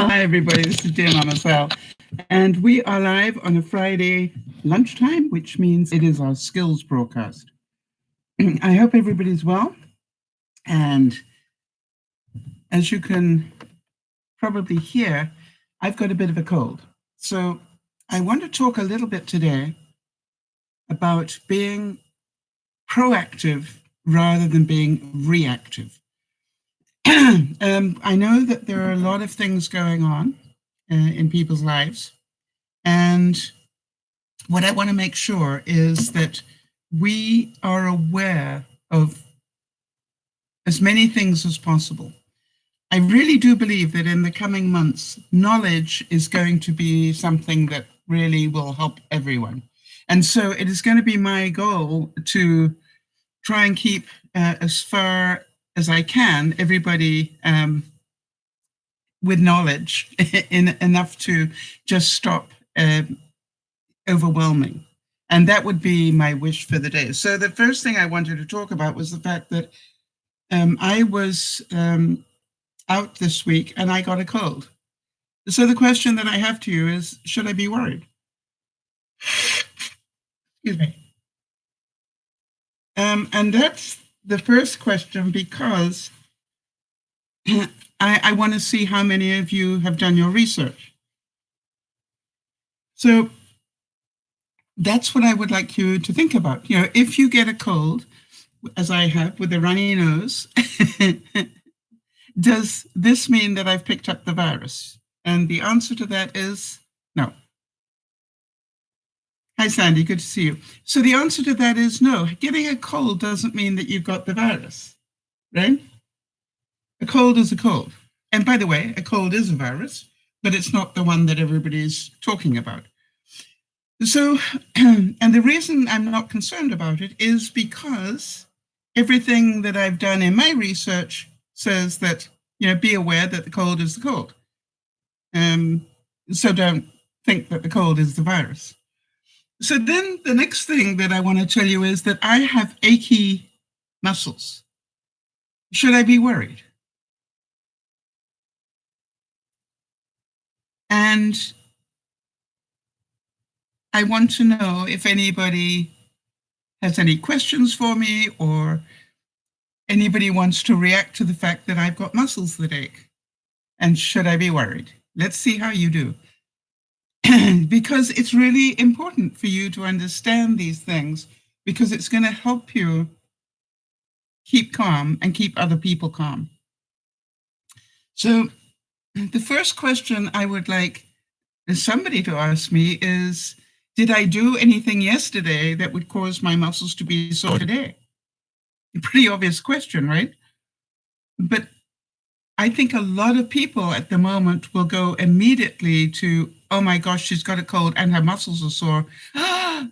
Hi, everybody. This is DearMamaSal, and we are live on a Friday lunchtime, which means it is our skills broadcast. I hope everybody's well, and as you can probably hear, I've got a bit of a cold. So I want to talk a little bit today about being proactive rather than being reactive. I know that there are a lot of things going on in people's lives, and what I want to make sure is that we are aware of as many things as possible. I really do believe that in the coming months, knowledge is going to be something that really will help everyone. And so it is going to be my goal to try and keep as far as I can everybody with knowledge enough to just stop overwhelming. And that would be my wish for the day. So the first thing I wanted to talk about was the fact that I was out this week and I got a cold. So the question that I have to you is, should I be worried? Excuse me. And that's the first question, because I want to see how many of you have done your research. So that's what I would like you to think about. You know, if you get a cold, as I have, with a runny nose, does this mean that I've picked up the virus? And the answer to that is no. Hi, Sandy, good to see you. So the answer to that is no. Getting a cold doesn't mean that you've got the virus, right? A cold is a cold. And by the way, a cold is a virus, but it's not the one that everybody's talking about. So, and the reason I'm not concerned about it is because everything that I've done in my research says that, you know, be aware that the cold is the cold. So don't think that the cold is the virus. So then the next thing that I want to tell you is that I have achy muscles. Should I be worried? And I want to know if anybody has any questions for me, or anybody wants to react to the fact that I've got muscles that ache. And should I be worried? Let's see how you do. Because it's really important for you to understand these things, because it's going to help you keep calm and keep other people calm. So the first question I would like somebody to ask me is, did I do anything yesterday that would cause my muscles to be sore today? A pretty obvious question, right? But I think a lot of people at the moment will go immediately to, oh my gosh, she's got a cold and her muscles are sore.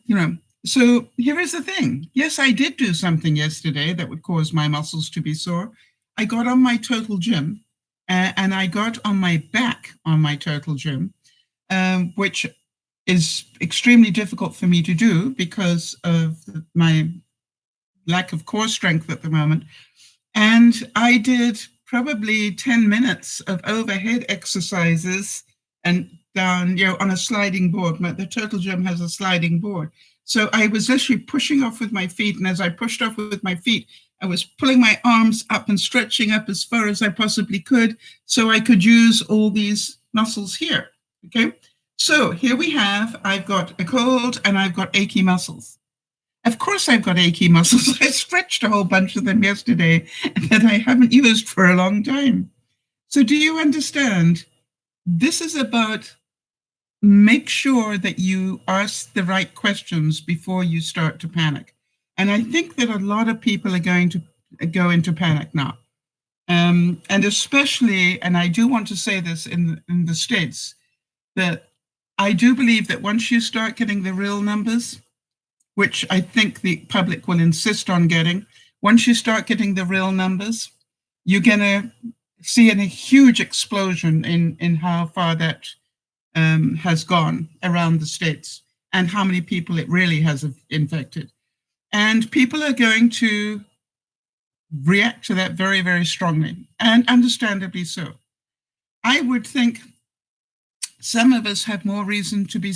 You know, so here is the thing. Yes, I did do something yesterday that would cause my muscles to be sore. I got on my total gym, and I got on my back on my total gym, which is extremely difficult for me to do because of my lack of core strength at the moment. And I did probably 10 minutes of overhead exercises and down, you know, on a sliding board. The total gym has a sliding board. So I was literally pushing off with my feet. And as I pushed off with my feet, I was pulling my arms up and stretching up as far as I possibly could, so I could use all these muscles here. Okay. So here we have, I've got a cold and I've got achy muscles. Of course I've got achy muscles. I stretched a whole bunch of them yesterday that I haven't used for a long time. So do you understand? This is about make sure that you ask the right questions before you start to panic. And I think that a lot of people are going to go into panic now. And especially, and I do want to say this in the States, that I do believe that once you start getting the real numbers, which I think the public will insist on getting, once you start getting the real numbers, you're going to see a huge explosion in how far that has gone around the States and how many people it really has infected. And people are going to react to that very, very strongly, and understandably so. I would think some of us have more reason to be,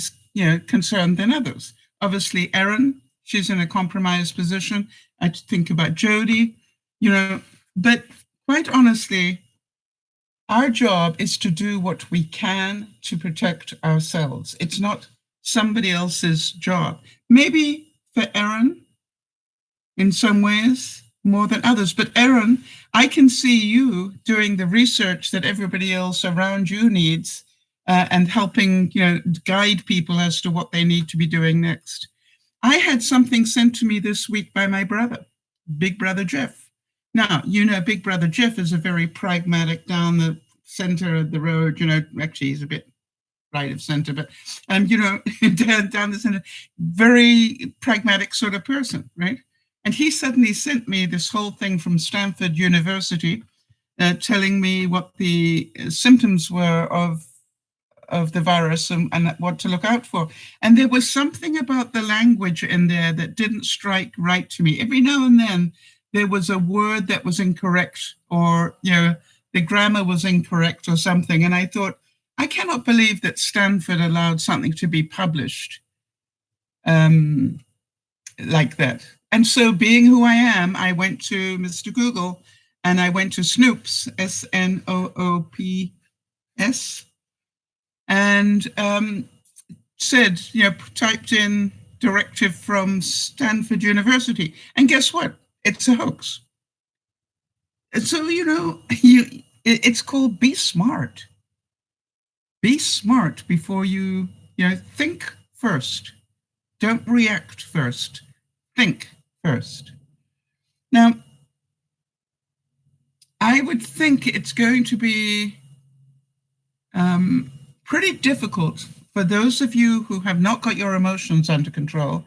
concerned than others. Obviously, Erin, she's in a compromised position. I think about Jody, but quite honestly, our job is to do what we can to protect ourselves. It's not somebody else's job. Maybe for Erin, in some ways, more than others. But Erin, I can see you doing the research that everybody else around you needs, and helping, guide people as to what they need to be doing next. I had something sent to me this week by my brother, Big Brother Jeff. Now, Big Brother Jeff is a very pragmatic, down the center of the road, actually he's a bit right of center, but, down the center, very pragmatic sort of person, right? And he suddenly sent me this whole thing from Stanford University, telling me what the symptoms were of the virus and what to look out for. And there was something about the language in there that didn't strike right to me. Every now and then there was a word that was incorrect, or, the grammar was incorrect or something. And I thought, I cannot believe that Stanford allowed something to be published like that. And so, being who I am, I went to Mr. Google and I went to Snoops, SNOOPS, and said, typed in directive from Stanford University. And guess what? It's a hoax. And so, it's called be smart. Be smart before you, think first. Don't react first. Think first. Now, I would think it's going to be pretty difficult for those of you who have not got your emotions under control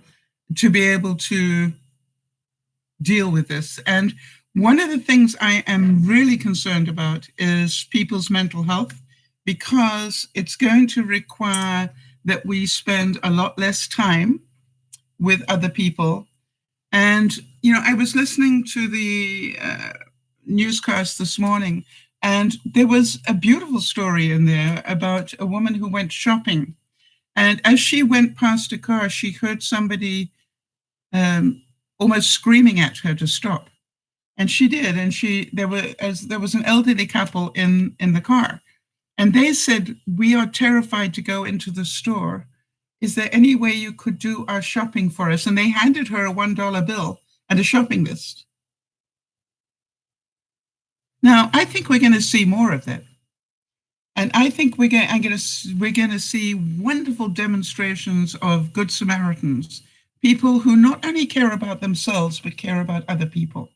to be able to deal with this. And one of the things I am really concerned about is people's mental health, because it's going to require that we spend a lot less time with other people. And, I was listening to the newscast this morning, and there was a beautiful story in there about a woman who went shopping. And as she went past a car, she heard somebody almost screaming at her to stop. And she did. And there was an elderly couple in the car. And they said, "We are terrified to go into the store. Is there any way you could do our shopping for us?" And they handed her a $1 bill and a shopping list. Now, I think we're going to see more of that. And I think we're going to see wonderful demonstrations of Good Samaritans, people who not only care about themselves, but care about other people.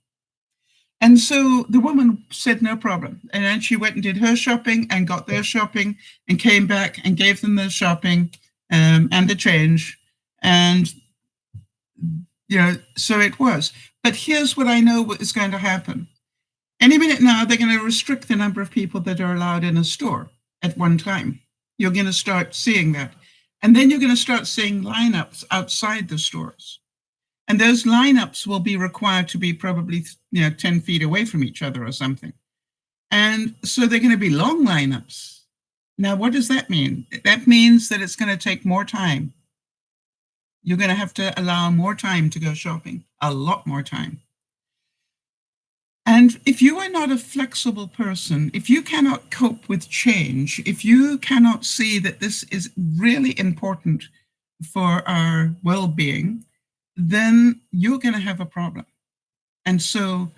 And so the woman said, no problem. And then she went and did her shopping and got their shopping and came back and gave them their shopping and the change. And, so it was. But here's what I know what is going to happen. Any minute now, they're going to restrict the number of people that are allowed in a store at one time. You're going to start seeing that. And then you're going to start seeing lineups outside the stores. And those lineups will be required to be probably 10 feet away from each other or something. And so they're going to be long lineups. Now, what does that mean? That means that it's going to take more time. You're going to have to allow more time to go shopping, a lot more time. And if you are not a flexible person, if you cannot cope with change, if you cannot see that this is really important for our well-being, then you're going to have a problem. And so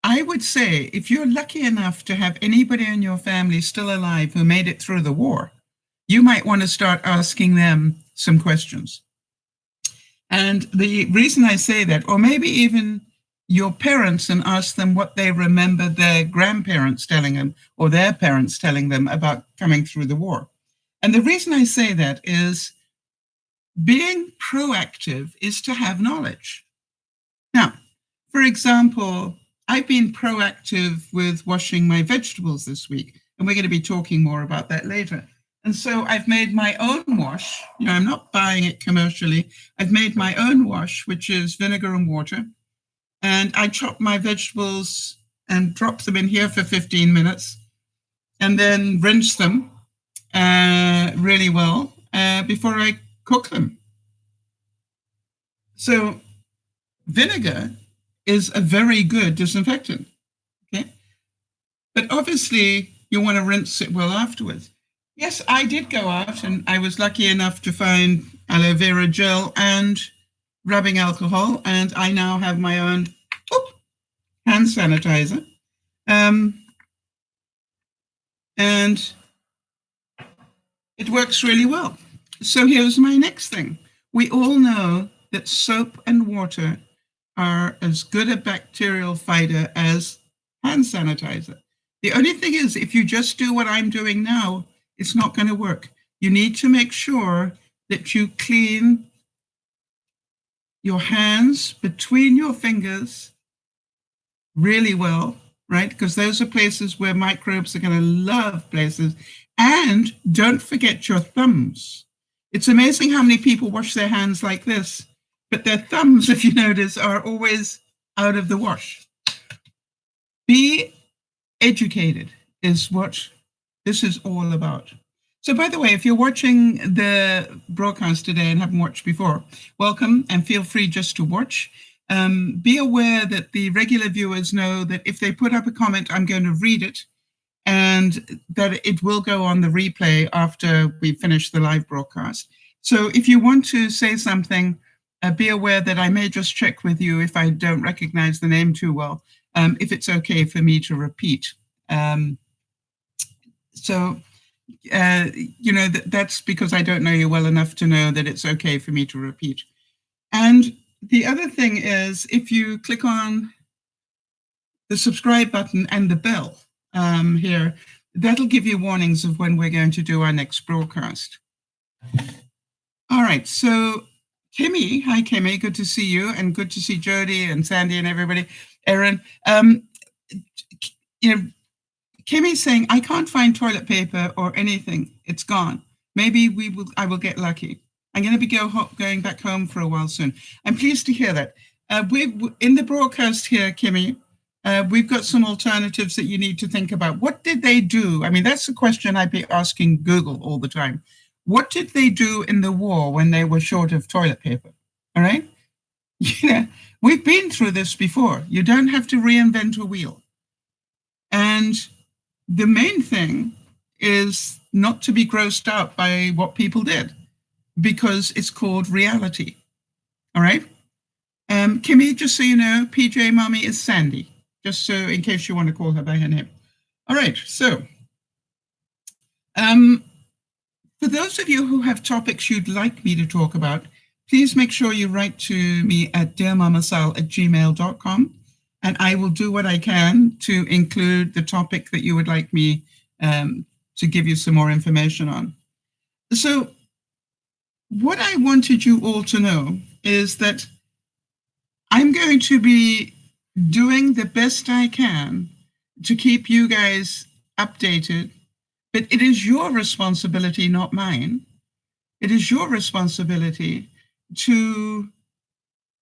I would say, if you're lucky enough to have anybody in your family still alive who made it through the war, you might want to start asking them some questions. And the reason I say that, or maybe even your parents, and ask them what they remember their grandparents telling them or their parents telling them about coming through the war. And the reason I say that is being proactive is to have knowledge. Now, for example, I've been proactive with washing my vegetables this week, and we're going to be talking more about that later. And so I've made my own wash. I'm not buying it commercially. I've made my own wash, which is vinegar and water. And I chop my vegetables and drop them in here for 15 minutes and then rinse them. really well before I cook them. So vinegar is a very good disinfectant, okay? But obviously you want to rinse it well afterwards. Yes, I did go out and I was lucky enough to find aloe vera gel and rubbing alcohol, and I now have my own hand sanitizer. And it works really well. So here's my next thing. We all know that soap and water are as good a bacterial fighter as hand sanitizer. The only thing is, if you just do what I'm doing now, it's not going to work. You need to make sure that you clean your hands between your fingers really well, right? Because those are places where microbes are going to love places. And don't forget your thumbs. It's amazing how many people wash their hands like this, but their thumbs, if you notice, are always out of the wash. Be educated is what this is all about. So, by the way, if you're watching the broadcast today and haven't watched before, welcome and feel free just to watch. Be aware that the regular viewers know that if they put up a comment, I'm going to read it, and that it will go on the replay after we finish the live broadcast. So if you want to say something, be aware that I may just check with you if I don't recognize the name too well, if it's okay for me to repeat. That's because I don't know you well enough to know that it's okay for me to repeat. And the other thing is, if you click on the subscribe button and the bell here, that'll give you warnings of when we're going to do our next broadcast. All right, so Kimmy, hi Kimmy, good to see you, and good to see Jody and Sandy and everybody. Erin, Kimmy's saying, I can't find toilet paper or anything. It's gone. Maybe I will get lucky. I'm going to be going back home for a while soon. I'm pleased to hear that. In the broadcast here, Kimmy, we've got some alternatives that you need to think about. What did they do? I mean, that's the question I'd be asking Google all the time. What did they do in the war when they were short of toilet paper? All right? We've been through this before. You don't have to reinvent a wheel. And the main thing is not to be grossed out by what people did, because it's called reality. All right? Kimmy, just so you know, PJ Mommy is Sandy, just so in case you want to call her by her name. All right, so for those of you who have topics you'd like me to talk about, please make sure you write to me at DearMamaSal@gmail.com, and I will do what I can to include the topic that you would like me to give you some more information on. So what I wanted you all to know is that I'm going to be doing the best I can to keep you guys updated, but it is your responsibility, not mine. It is your responsibility to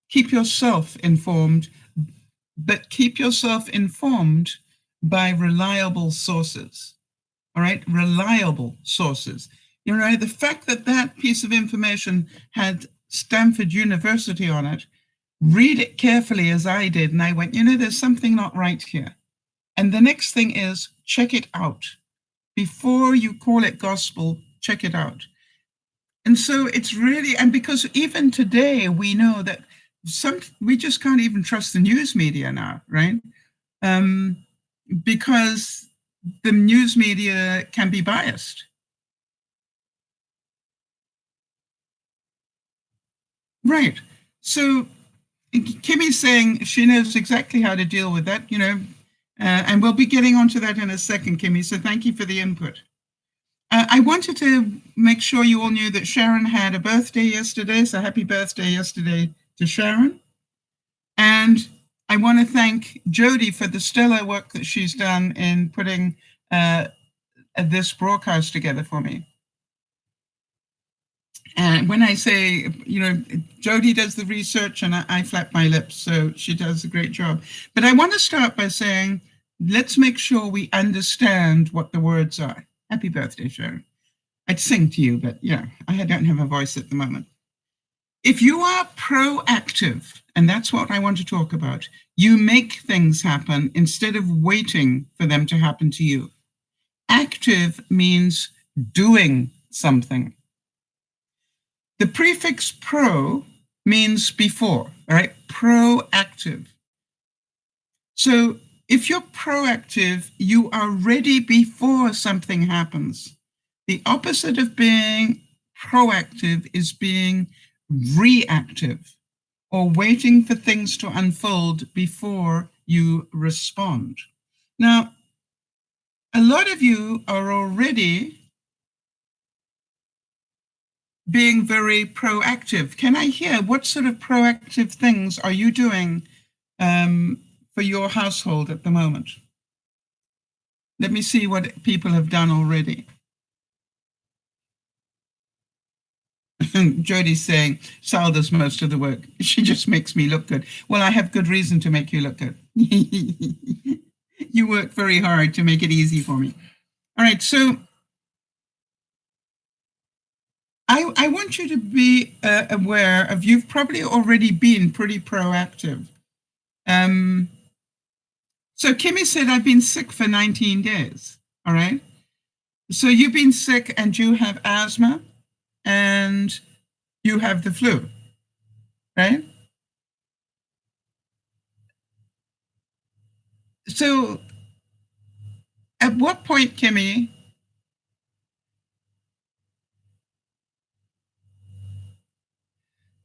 keep yourself informed, but keep yourself informed by reliable sources. All right, reliable sources. The fact that that piece of information had Stanford University on it, read it carefully as I did, and I went, there's something not right here. And the next thing is, check it out. Before you call it gospel, check it out. And so it's really, and because even today we know that we just can't even trust the news media now, right? Because the news media can be biased. Right. So Kimmy's saying she knows exactly how to deal with that, and we'll be getting onto that in a second, Kimmy. So thank you for the input. I wanted to make sure you all knew that Sharon had a birthday yesterday. So happy birthday yesterday to Sharon. And I want to thank Jody for the stellar work that she's done in putting this broadcast together for me. And when I say, Jody does the research and I flap my lips, so she does a great job. But I want to start by saying, let's make sure we understand what the words are. Happy birthday, Sharon. I'd sing to you, but yeah, I don't have a voice at the moment. If you are proactive, and that's what I want to talk about, you make things happen instead of waiting for them to happen to you. Active means doing something. The prefix pro means before, all right? Proactive. So if you're proactive, you are ready before something happens. The opposite of being proactive is being reactive or waiting for things to unfold before you respond. Now, a lot of you are already being very proactive. Can I hear what sort of proactive things are you doing for your household at the moment? Let me see what people have done already. Jody's saying, Sal does most of the work. She just makes me look good. Well, I have good reason to make you look good. You work very hard to make it easy for me. All right, so I want you to be aware of, you've probably already been pretty proactive. So Kimmy said, I've been sick for 19 days. All right. So you've been sick and you have asthma and you have the flu, right? So at what point, Kimmy,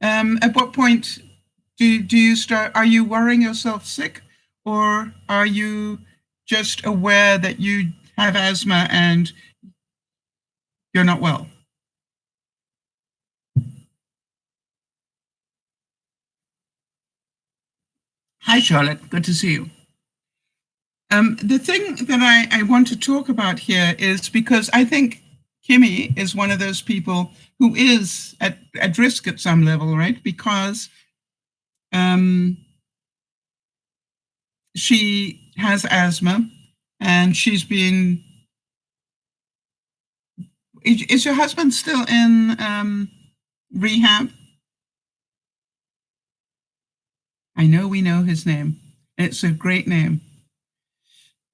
at what point do you start, are you worrying yourself sick, or are you just aware that you have asthma and you're not well? Hi, Charlotte. Good to see you. The thing that I want to talk about here is because I think Kimmy is one of those people who is at risk at some level, right? Because she has asthma and she's been. Is your husband still in rehab? I know we know his name. It's a great name.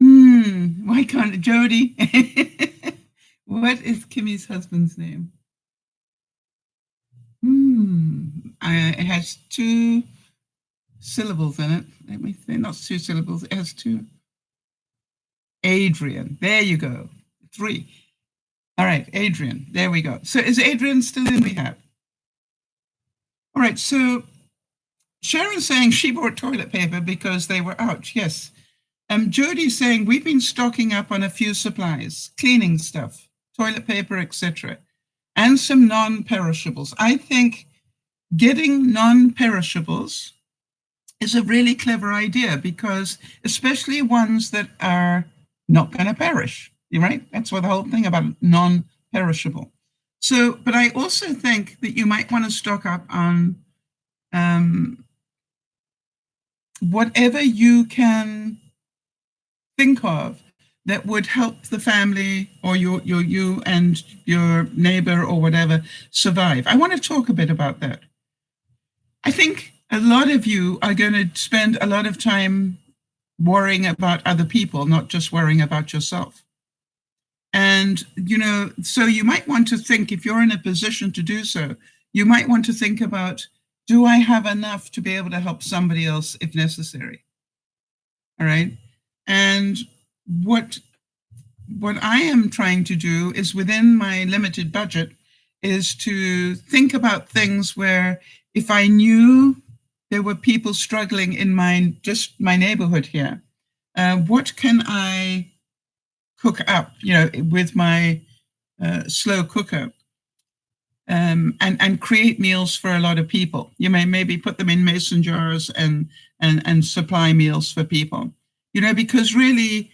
Why can't Jody? What is Kimmy's husband's name? It has 2 syllables in it. Let me think, not 2 syllables, it has 2. Adrian, there you go. 3. All right, Adrian, there we go. So is Adrian still in rehab? All right, so Sharon's saying she bought toilet paper because they were out. Yes. Jody's saying we've been stocking up on a few supplies, cleaning stuff, toilet paper, etc., and some non-perishables. I think getting non-perishables is a really clever idea, because especially ones that are not going to perish, right? That's what the whole thing about non-perishable. So, but I also think that you might want to stock up on whatever you can think of that would help the family or you and your neighbor or whatever survive. I want to talk a bit about that. I think a lot of you are going to spend a lot of time worrying about other people, not just worrying about yourself. And, so you might want to think, if you're in a position to do so, you might want to think about, do I have enough to be able to help somebody else if necessary? All right. And what I am trying to do is, within my limited budget, is to think about things where, if I knew there were people struggling in my neighborhood here, what can I cook up, with my slow cooker, and create meals for a lot of people. You may maybe put them in mason jars and supply meals for people, because really,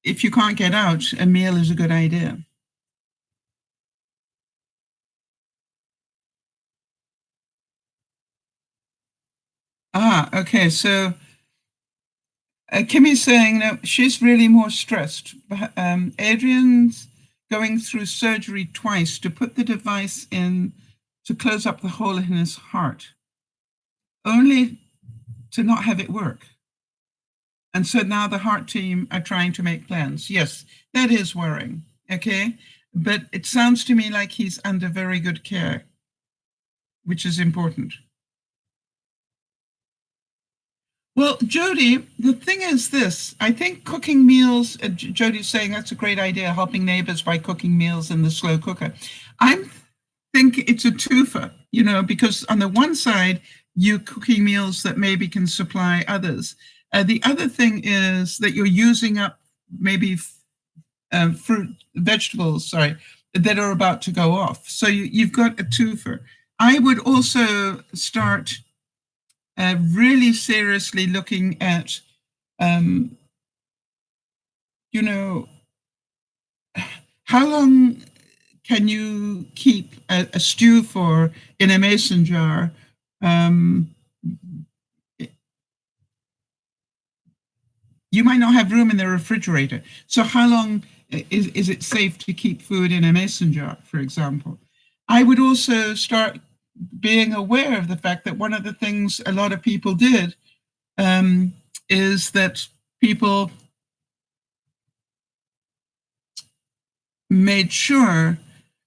if you can't get out, a meal is a good idea. Okay. So Kimmy's saying that she's really more stressed. Adrian's going through surgery twice to put the device in to close up the hole in his heart, only to not have it work. And so now the heart team are trying to make plans. Yes, that is worrying, okay? But it sounds to me like he's under very good care, which is important. Well, Jody, the thing is this. I think cooking meals, Jody's saying that's a great idea, helping neighbors by cooking meals in the slow cooker. I think it's a twofer, you know, because on the one side, you're cooking meals that maybe can supply others. The other thing is that you're using up maybe vegetables, that are about to go off. So you've got a twofer. I would also start really seriously looking at, you know, how long can you keep a stew for in a mason jar? You might not have room in the refrigerator. So how long is it safe to keep food in a mason jar, for example? I would also start being aware of the fact that one of the things a lot of people did is that people made sure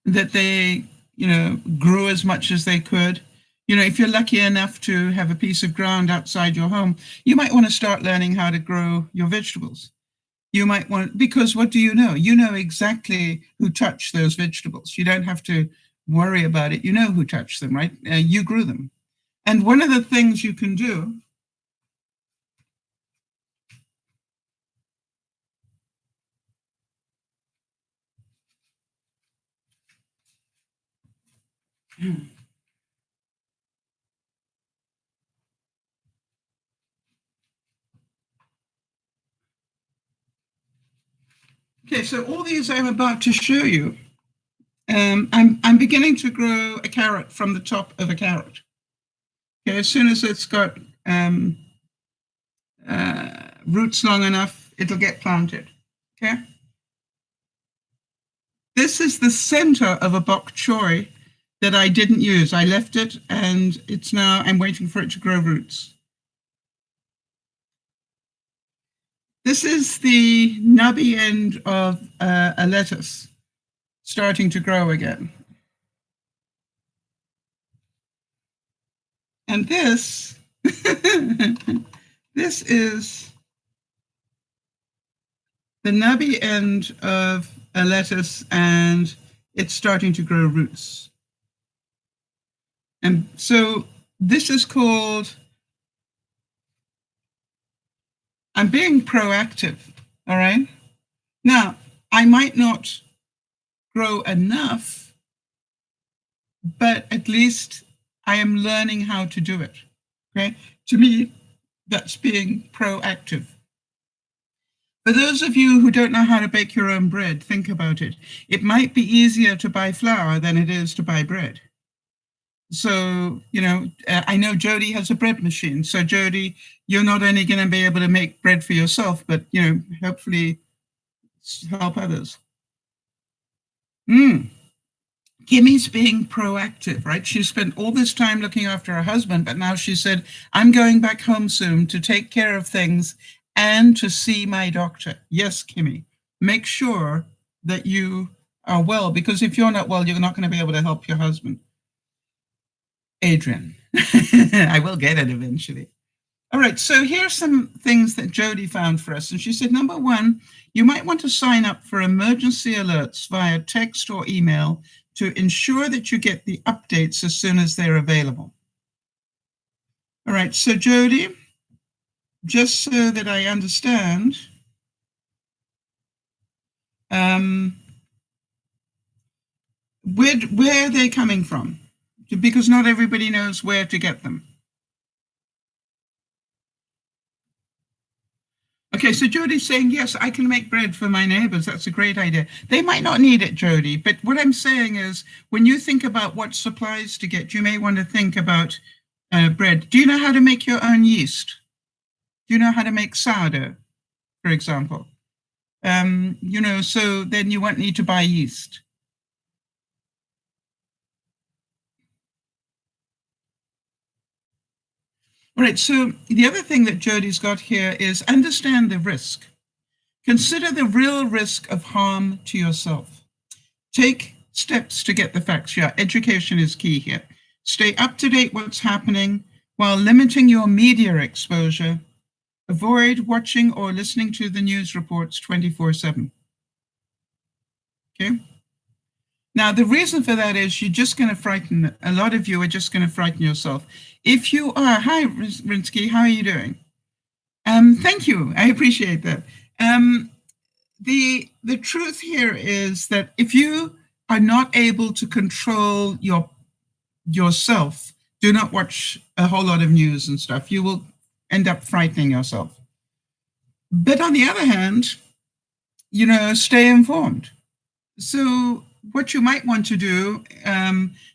that they, you know, grew as much as they could. You know, if you're lucky enough to have a piece of ground outside your home, you might want to start learning how to grow your vegetables. You might want, because what do you know? You know exactly who touched those vegetables. You don't have to worry about it. You know who touched them, right? You grew them. And one of the things you can do Okay, so all these I'm about to show you, I'm beginning to grow a carrot from the top of a carrot. Okay, as soon as it's got roots long enough, it'll get planted. Okay. This is the center of a bok choy that I didn't use. I left it, and it's now, I'm waiting for it to grow roots. This is the nubby end of a lettuce starting to grow again. And this, this is the nubby end of a lettuce, and it's starting to grow roots. And so this is called, I'm being proactive, all right? Now, I might not grow enough, but at least I am learning how to do it, okay? To me, that's being proactive. For those of you who don't know how to bake your own bread, think about it. It might be easier to buy flour than it is to buy bread. So, you know, I know Jody has a bread machine. So Jody, you're not only going to be able to make bread for yourself, but, you know, hopefully help others. Kimmy's being proactive, right? She spent all this time looking after her husband, but now she said, I'm going back home soon to take care of things and to see my doctor. Yes, Kimmy, make sure that you are well, because if you're not well, you're not going to be able to help your husband. Adrian, I will get it eventually. All right, so here's some things that Jody found for us. And she said, number one, you might want to sign up for emergency alerts via text or email to ensure that you get the updates as soon as they're available. All right, so Jody, just so that I understand, where are they coming from? Because not everybody knows where to get them. Okay, so Jody's saying, yes, I can make bread for my neighbors. That's a great idea. They might not need it, Jody, but what I'm saying is when you think about what supplies to get, you may want to think about bread. Do you know how to make your own yeast? Do you know how to make sourdough, for example? So then you won't need to buy yeast. All right, so the other thing that Jody's got here is understand the risk. Consider the real risk of harm to yourself. Take steps to get the facts. Yeah, education is key here. Stay up to date what's happening while limiting your media exposure. Avoid watching or listening to the news reports 24/7. Okay? Now, the reason for that is you're just going to frighten, a lot of you are just going to frighten yourself. If you are, hi, Rinsky, how are you doing? Thank you, I appreciate that. The truth here is that if you are not able to control yourself, do not watch a whole lot of news and stuff. You will end up frightening yourself. But on the other hand, stay informed. So what you might want to do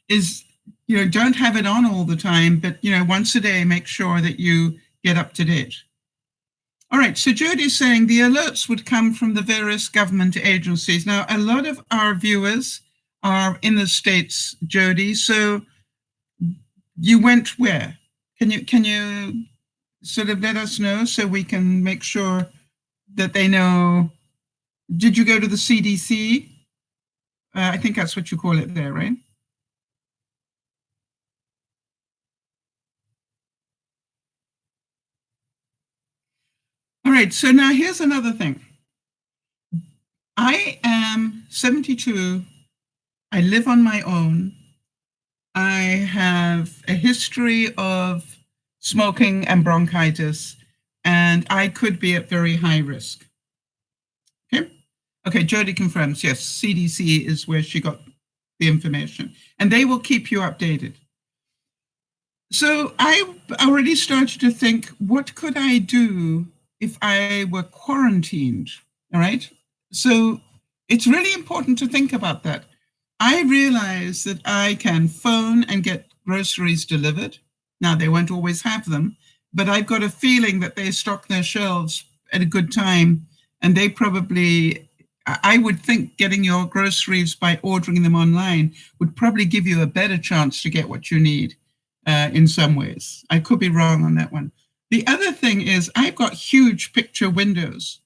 is, don't have it on all the time, but, once a day, make sure that you get up to date. All right, so Jody's saying the alerts would come from the various government agencies. Now, a lot of our viewers are in the States, Jody, so you went where? Can you sort of let us know so we can make sure that they know? Did you go to the CDC? I think that's what you call it there, right? All right, so now here's another thing. I am 72. I live on my own. I have a history of smoking and bronchitis, and I could be at very high risk. Okay, Jody confirms, yes, CDC is where she got the information, and they will keep you updated. So I already started to think, what could I do if I were quarantined? All right. So it's really important to think about that. I realize that I can phone and get groceries delivered. Now, they won't always have them, but I've got a feeling that they stock their shelves at a good time, and they probably, I would think getting your groceries by ordering them online would probably give you a better chance to get what you need in some ways. I could be wrong on that one. The other thing is I've got huge picture windows.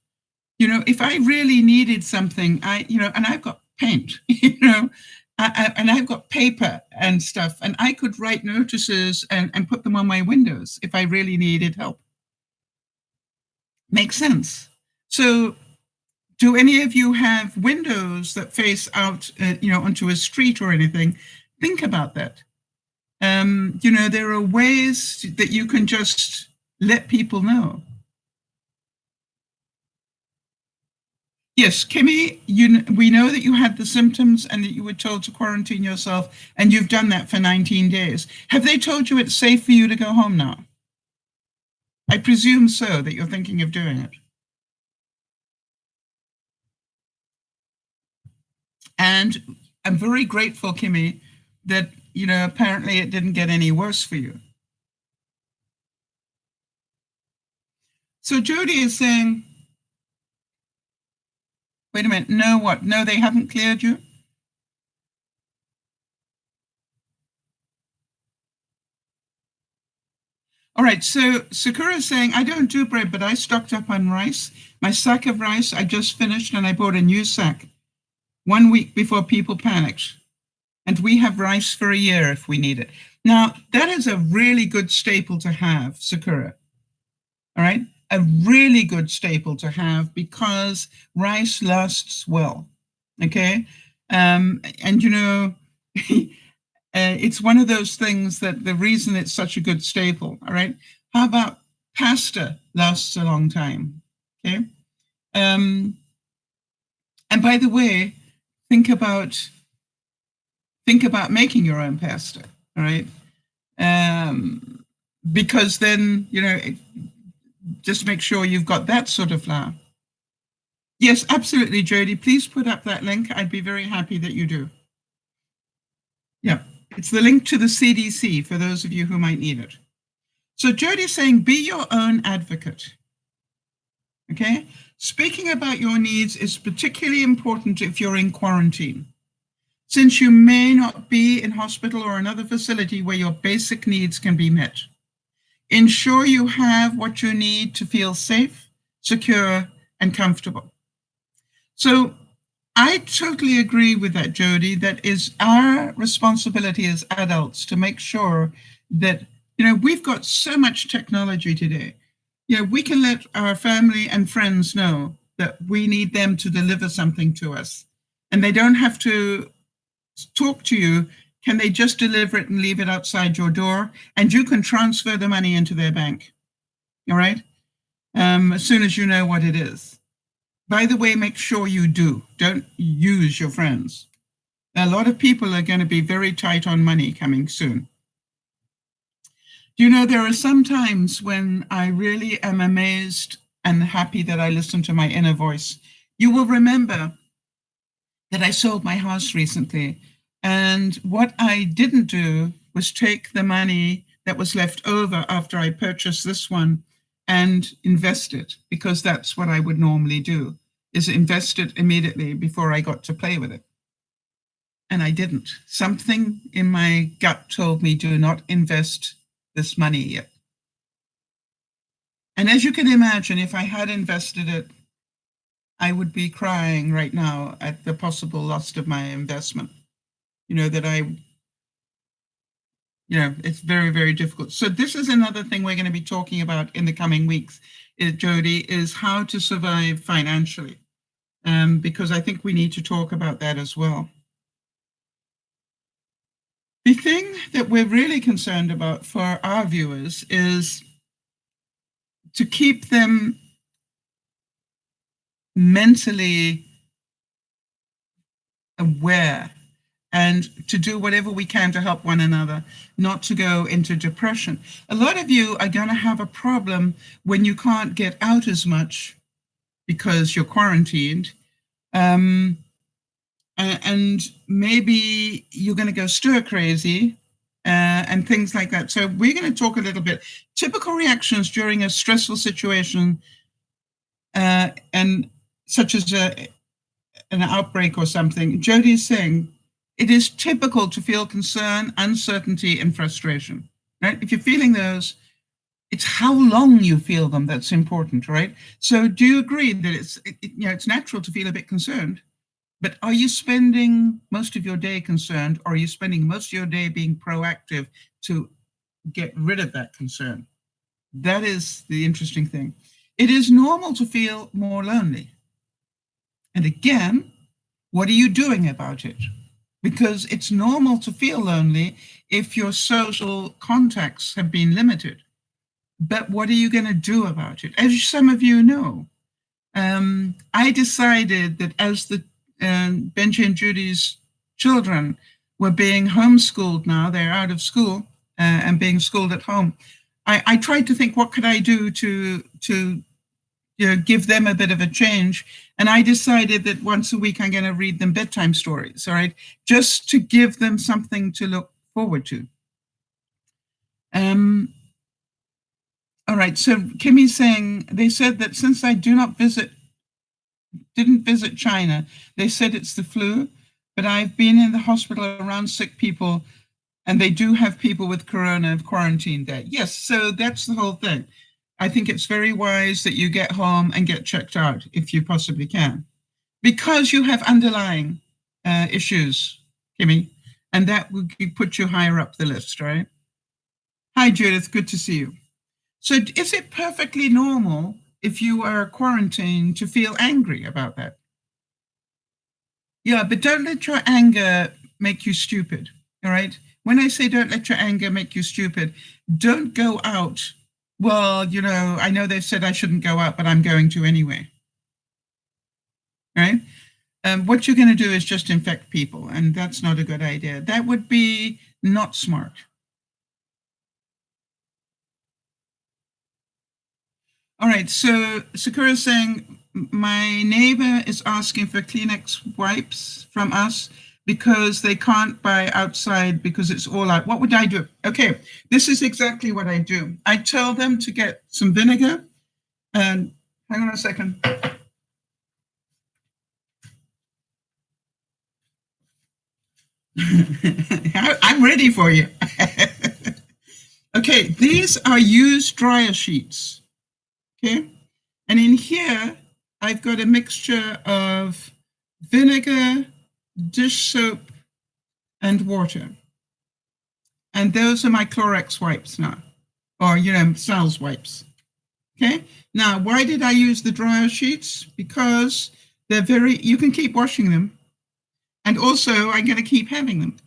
If I really needed something, and I've got paint, and I've got paper and stuff, and I could write notices and put them on my windows if I really needed help. Makes sense. So do any of you have windows that face out, onto a street or anything? Think about that. There are ways that you can just let people know. Yes, Kimmy, we know that you had the symptoms and that you were told to quarantine yourself, and you've done that for 19 days. Have they told you it's safe for you to go home now? I presume so, that you're thinking of doing it. And I'm very grateful, Kimmy, that, apparently it didn't get any worse for you. So Jody is saying, wait a minute, no what? No, they haven't cleared you? All right, so Sakura is saying, I don't do bread, but I stocked up on rice. My sack of rice I just finished, and I bought a new sack 1 week before people panicked. And we have rice for a year if we need it. Now, that is a really good staple to have, Sakura. All right? A really good staple to have because rice lasts well. Okay? And, it's one of those things that the reason it's such a good staple, all right? How about pasta lasts a long time, okay? And by the way, think about making your own pasta, all right? Because then, just make sure you've got that sort of flour. Yes, absolutely, Jody. Please put up that link. I'd be very happy that you do. Yeah. It's the link to the CDC for those of you who might need it. So Jody's saying, be your own advocate. Okay? Speaking about your needs is particularly important if you're in quarantine, since you may not be in hospital or another facility where your basic needs can be met. Ensure you have what you need to feel safe, secure, and comfortable. So I totally agree with that, Jody. That is our responsibility as adults to make sure that, we've got so much technology today. We can let our family and friends know that we need them to deliver something to us, and they don't have to talk to you. Can they just deliver it and leave it outside your door? And you can transfer the money into their bank, all right? As soon as you know what it is. By the way, make sure you do. Don't use your friends. A lot of people are going to be very tight on money coming soon. There are some times when I really am amazed and happy that I listen to my inner voice. You will remember that I sold my house recently. And what I didn't do was take the money that was left over after I purchased this one and invest it, because that's what I would normally do, is invest it immediately before I got to play with it. And I didn't. Something in my gut told me, do not invest this money yet. And as you can imagine, if I had invested it, I would be crying right now at the possible loss of my investment. It's very, very difficult. So this is another thing we're going to be talking about in the coming weeks, Jody, is how to survive financially, because I think we need to talk about that as well. The thing that we're really concerned about for our viewers is to keep them mentally aware and to do whatever we can to help one another, not to go into depression. A lot of you are going to have a problem when you can't get out as much because you're quarantined. And maybe you're going to go stir crazy and things like that. So we're going to talk a little bit. Typical reactions during a stressful situation, and such as an outbreak or something. Jody is saying, it is typical to feel concern, uncertainty, and frustration, right? If you're feeling those, it's how long you feel them that's important, right? So do you agree that it's natural to feel a bit concerned, but are you spending most of your day concerned, or are you spending most of your day being proactive to get rid of that concern? That is the interesting thing. It is normal to feel more lonely. And again, what are you doing about it? Because it's normal to feel lonely if your social contacts have been limited. But what are you going to do about it? As some of you know, I decided that as the Benji and Judy's children were being homeschooled now, they're out of school and being schooled at home, I tried to think, what could I do to give them a bit of a change? And I decided that once a week I'm going to read them bedtime stories, all right, just to give them something to look forward to. All right, so Kimmy's saying, they said that since I didn't visit China, they said it's the flu, but I've been in the hospital around sick people, and they do have people with corona quarantined there. Yes, so that's the whole thing. I think it's very wise that you get home and get checked out if you possibly can, because you have underlying issues, Kimmy, and that would put you higher up the list, right? Hi, Judith, good to see you. So is it perfectly normal if you are quarantined to feel angry about that? Yeah, but don't let your anger make you stupid, all right? When I say don't let your anger make you stupid, don't go out. Well, I know they've said I shouldn't go out, but I'm going to anyway, right? What you're going to do is just infect people, and that's not a good idea. That would be not smart. All right, so Sakura's saying, my neighbor is asking for Kleenex wipes from us because they can't buy outside because it's all out. What would I do? Okay, this is exactly what I do. I tell them to get some vinegar and Hang on a second. I'm ready for you. Okay, these are used dryer sheets. Okay, and in here I've got a mixture of vinegar, dish soap, and water. And those are my Clorox wipes now, or, Sal's wipes. Okay, now why did I use the dryer sheets? Because you can keep washing them. And also, I'm going to keep having them.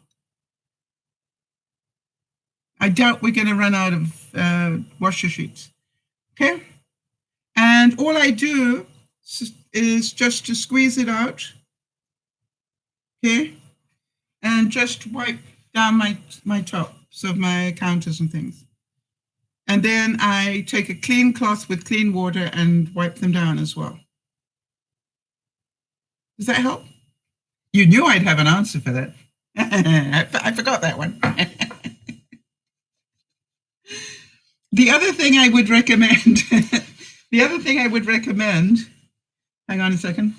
I doubt we're going to run out of washer sheets. Okay, and all I do is just to squeeze it out. Okay, and just wipe down my tops of my counters and things. And then I take a clean cloth with clean water and wipe them down as well. Does that help? You knew I'd have an answer for that. I forgot that one. The other thing I would recommend, hang on a second.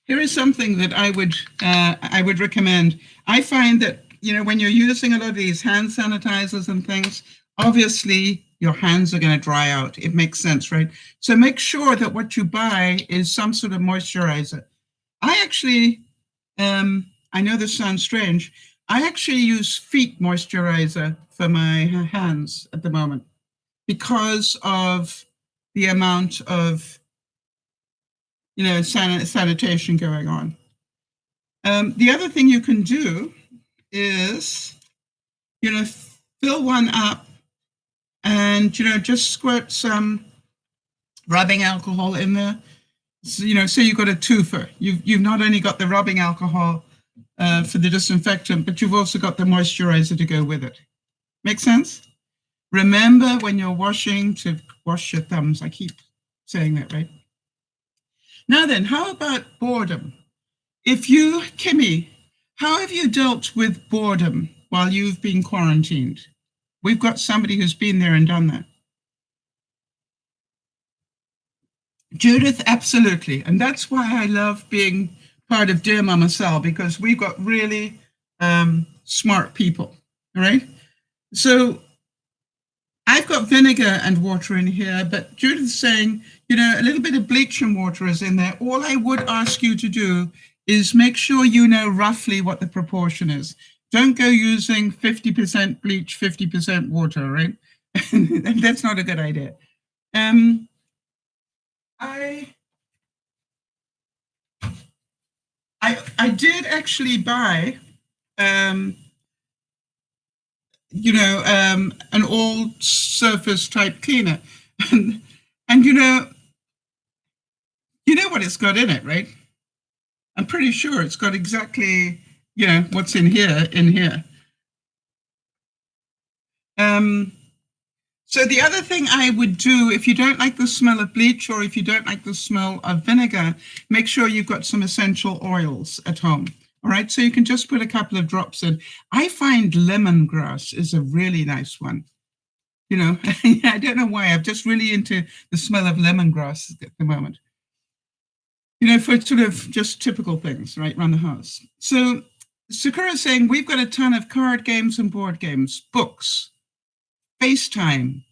Here is something that I would recommend. I find that, when you're using a lot of these hand sanitizers and things, obviously your hands are going to dry out. It makes sense, right? So make sure that what you buy is some sort of moisturizer. I actually, I know this sounds strange, I actually use feet moisturizer for my hands at the moment because of the amount of sanitation going on. The other thing you can do is, fill one up and, just squirt some rubbing alcohol in there. So, so you've got a twofer. You've not only got the rubbing alcohol for the disinfectant, but you've also got the moisturizer to go with it. Make sense? Remember when you're washing to wash your thumbs. I keep saying that, right? Now then, how about boredom? Kimmy, how have you dealt with boredom while you've been quarantined? We've got somebody who's been there and done that. Judith, absolutely. And that's why I love being part of DearMamaSal, because we've got really smart people, all right? So I've got vinegar and water in here, but Judith's saying, a little bit of bleach and water is in there. All I would ask you to do is make sure you know roughly what the proportion is. Don't go using 50% bleach, 50% water, right? That's not a good idea. I did actually buy an all surface type cleaner. And you know what it's got in it, right? I'm pretty sure it's got exactly, what's in here. So the other thing I would do, if you don't like the smell of bleach or if you don't like the smell of vinegar, make sure you've got some essential oils at home. All right, so you can just put a couple of drops in. I find lemongrass is a really nice one. I don't know why. I'm just really into the smell of lemongrass at the moment. For sort of just typical things, right, around the house. So Sakura's saying, we've got a ton of card games and board games, books, FaceTime,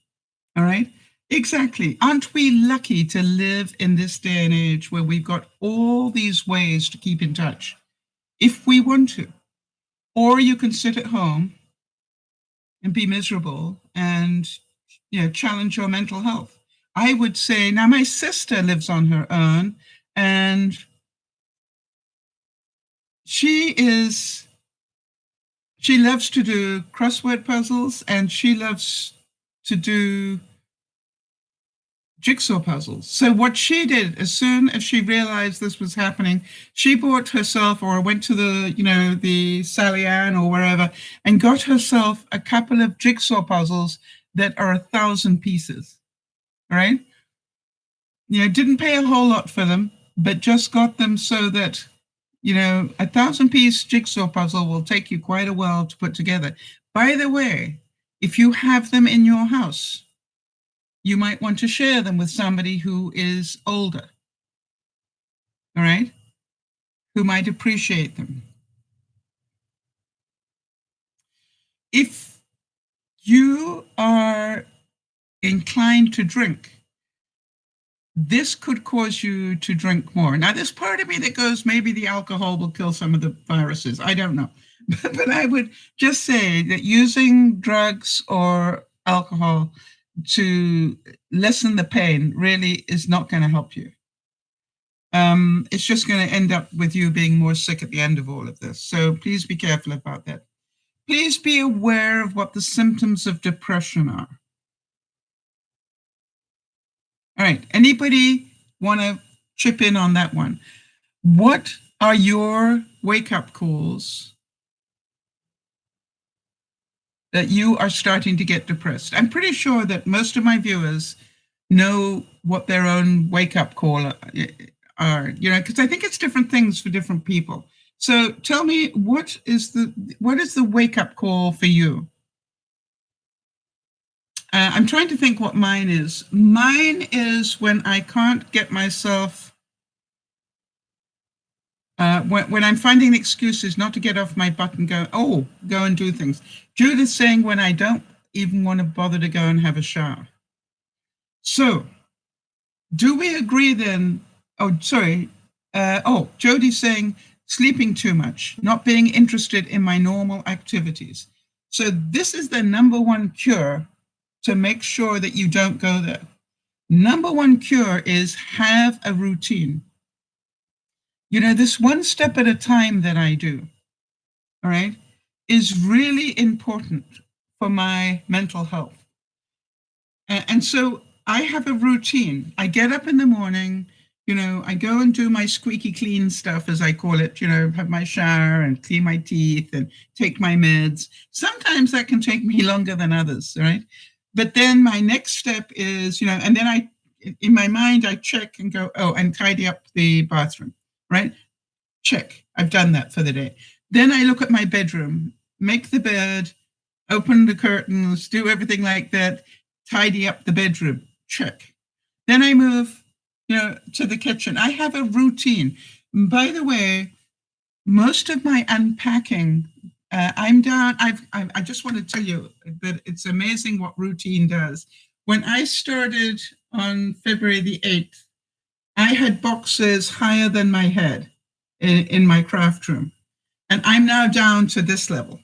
all right? Exactly. Aren't we lucky to live in this day and age where we've got all these ways to keep in touch if we want to? Or you can sit at home and be miserable and, challenge your mental health. I would say, now my sister lives on her own and she loves to do crossword puzzles and she loves to do jigsaw puzzles. So what she did, as soon as she realized this was happening, she bought herself or went to the Sally Ann or wherever and got herself a couple of jigsaw puzzles that are 1,000 pieces, right? Didn't pay a whole lot for them, but just got them so that, a 1,000-piece jigsaw puzzle will take you quite a while to put together. By the way, if you have them in your house, you might want to share them with somebody who is older, all right, who might appreciate them. If you are inclined to drink, this could cause you to drink more. Now, there's part of me that goes, maybe the alcohol will kill some of the viruses. I don't know. But I would just say that using drugs or alcohol to lessen the pain really is not going to help you. It's just going to end up with you being more sick at the end of all of this. So please be careful about that. Please be aware of what the symptoms of depression are. All right, anybody want to chip in on that one? What are your wake-up calls that you are starting to get depressed? I'm pretty sure that most of my viewers know what their own wake-up call are, because I think it's different things for different people. So tell me, what is the wake-up call for you? I'm trying to think what mine is. Mine is when I can't get myself, when I'm finding excuses not to get off my butt and go and do things. Judith's saying when I don't even want to bother to go and have a shower. So, do we agree then? Jody's saying sleeping too much, not being interested in my normal activities. So this is the number one cure to make sure that you don't go there. Number one cure is have a routine. This one step at a time that I do, all right, is really important for my mental health. And so I have a routine. I get up in the morning, I go and do my squeaky clean stuff, as I call it, have my shower and clean my teeth and take my meds. Sometimes that can take me longer than others, right? But then my next step is, and then in my mind, I check and go, and tidy up the bathroom, right? Check. I've done that for the day. Then I look at my bedroom, make the bed, open the curtains, do everything like that, tidy up the bedroom, check. Then I move, to the kitchen. I have a routine. By the way, most of my unpacking, I'm down. I just want to tell you that it's amazing what routine does. When I started on February the 8th, I had boxes higher than my head in my craft room. And I'm now down to this level.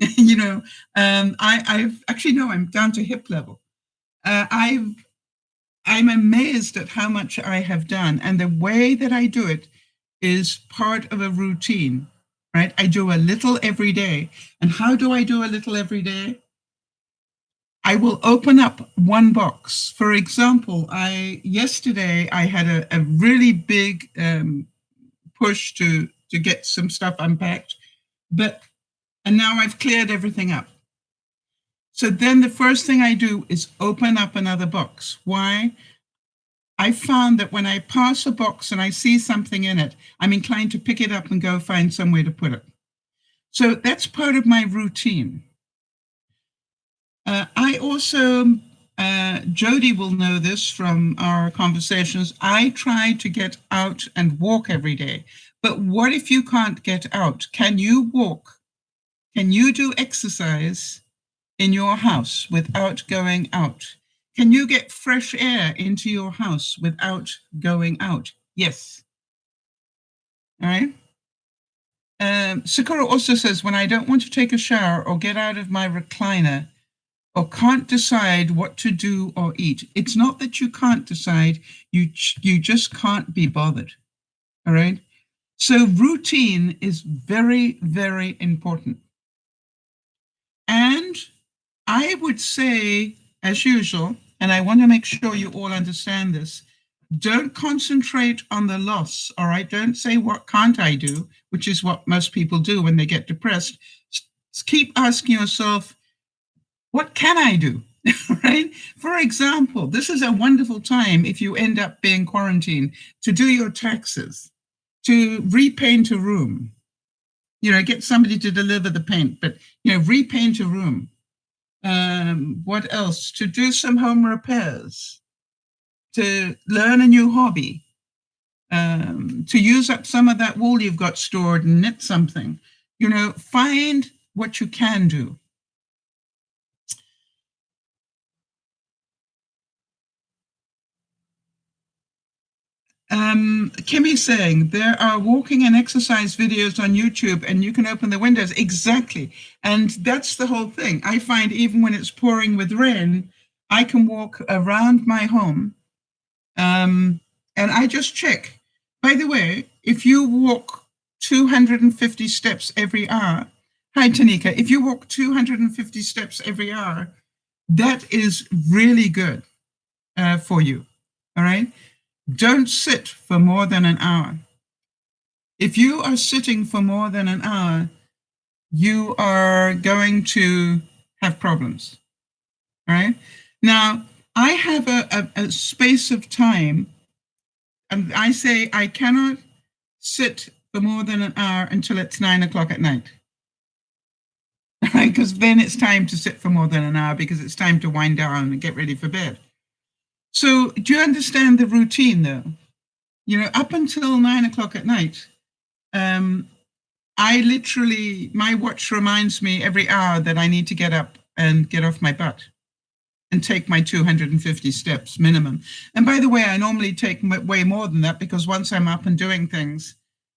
I'm down to hip level. I'm amazed at how much I have done. And the way that I do it is part of a routine, right? I do a little every day. And how do I do a little every day? I will open up one box. For example, yesterday I had a really big push to get some stuff unpacked, and now I've cleared everything up. So then the first thing I do is open up another box. Why? I found that when I pass a box and I see something in it, I'm inclined to pick it up and go find somewhere to put it. So that's part of my routine. I also, Jody will know this from our conversations, I try to get out and walk every day. But what if you can't get out? Can you walk? Can you do exercise in your house without going out? Can you get fresh air into your house without going out? Yes. All right. Sakura also says, when I don't want to take a shower or get out of my recliner or can't decide what to do or eat, it's not that you can't decide, you just can't be bothered. All right. So routine is very, very important. And I would say, as usual, and I want to make sure you all understand this, don't concentrate on the loss, all right? Don't say, what can't I do? Which is what most people do when they get depressed. Keep asking yourself, what can I do? right? For example, this is a wonderful time if you end up being quarantined to do your taxes, to repaint a room, get somebody to deliver the paint, but, repaint a room. What else? To do some home repairs, to learn a new hobby, to use up some of that wool you've got stored and knit something. Find what you can do. Kimmy's saying there are walking and exercise videos on YouTube and you can open the windows. Exactly. And that's the whole thing. I find even when it's pouring with rain, I can walk around my home and I just check. By the way, if you walk 250 steps every hour, hi Tanika, if you walk 250 steps every hour, that is really good for you. All right. Don't sit for more than an hour. If you are sitting for more than an hour, you are going to have problems. All right. Now, I have a space of time, and I say I cannot sit for more than an hour until it's 9 o'clock at night. Because then it's time to sit for more than an hour because it's time to wind down and get ready for bed. So, do you understand the routine though? Up until 9 o'clock at night, I literally, my watch reminds me every hour that I need to get up and get off my butt and take my 250 steps minimum. And by the way, I normally take way more than that because once I'm up and doing things,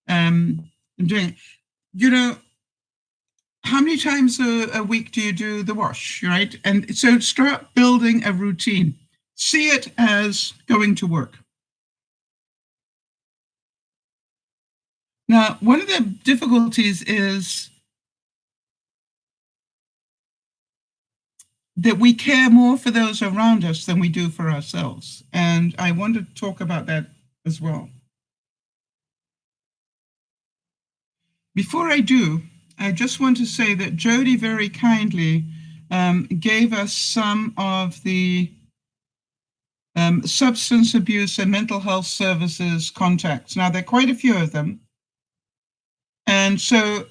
I'm doing, how many times a week do you do the wash, right? And so start building a routine. See it as going to work. Now, one of the difficulties is that we care more for those around us than we do for ourselves. And I want to talk about that as well. Before I do, I just want to say that Jody very kindly gave us some of the substance abuse and mental health services contacts. Now, there are quite a few of them. And so,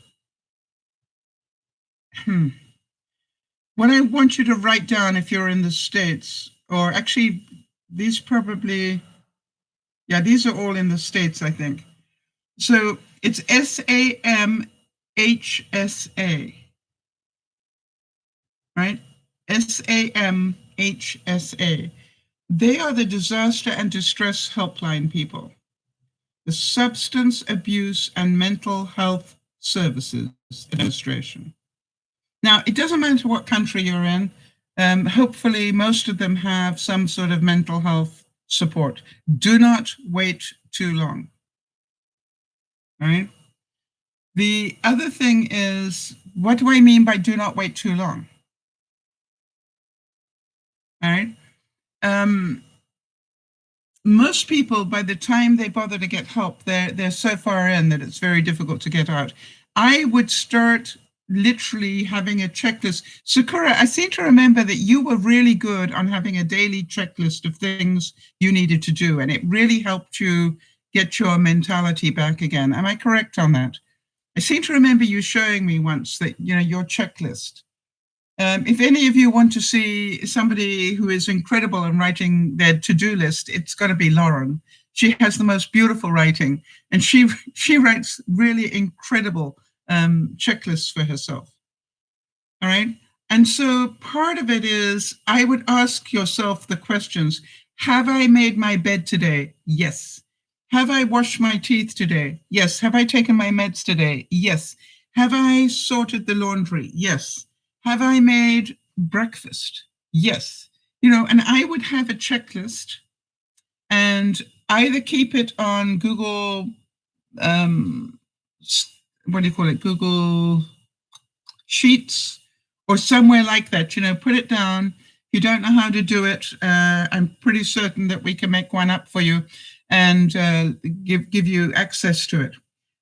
what I want you to write down if you're in the States, or actually, these probably, these are all in the States, I think. So it's SAMHSA, right? SAMHSA. They are the Disaster and Distress Helpline people, the Substance Abuse and Mental Health Services Administration. Now, it doesn't matter what country you're in. Hopefully, most of them have some sort of mental health support. Do not wait too long. All right. The other thing is, what do I mean by do not wait too long? All right. Most people, by the time they bother to get help, they're so far in that it's very difficult to get out. I would start literally having a checklist. Sakura, I seem to remember that you were really good on having a daily checklist of things you needed to do, and it really helped you get your mentality back again. Am I correct on that? I seem to remember you showing me once that, your checklist. If any of you want to see somebody who is incredible in writing their to-do list, it's got to be Lauren. She has the most beautiful writing, and she writes really incredible checklists for herself. All right. And so part of it is, I would ask yourself the questions: have I made my bed today? Yes. Have I washed my teeth today? Yes. Have I taken my meds today? Yes. Have I sorted the laundry? Yes. Have I made breakfast? Yes. And I would have a checklist and either keep it on Google, what do you call it? Google Sheets or somewhere like that, put it down. If you don't know how to do it, I'm pretty certain that we can make one up for you and give you access to it.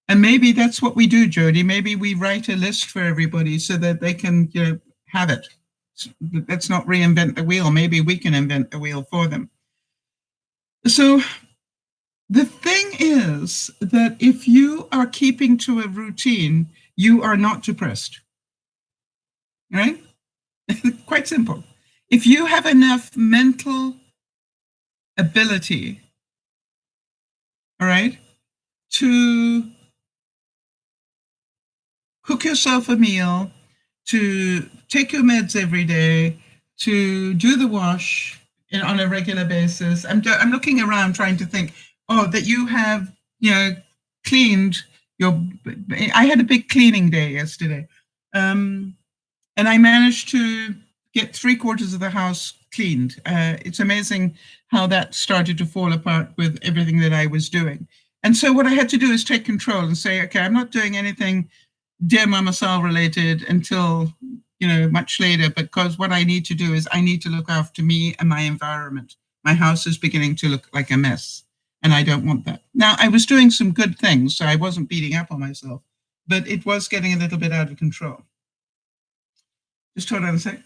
And maybe that's what we do, Jody. Maybe we write a list for everybody so that they can, have it. let's not reinvent the wheel. Maybe we can invent the wheel for them. So the thing is that if you are keeping to a routine, you are not depressed, right? Quite simple. If you have enough mental ability, all right, to cook yourself a meal, to take your meds every day, to do the wash on a regular basis. I'm looking around trying to think, that you have, cleaned your. I had a big cleaning day yesterday, and I managed to get 3/4 of the house cleaned. It's amazing how that started to fall apart with everything that I was doing. And so what I had to do is take control and say, okay, I'm not doing anything DearMamaSal related until much later, because what I need to do is I need to look after me and my environment. My house is beginning to look like a mess, and I don't want that. Now, I was doing some good things, so I wasn't beating up on myself, but it was getting a little bit out of control. Just hold on a sec.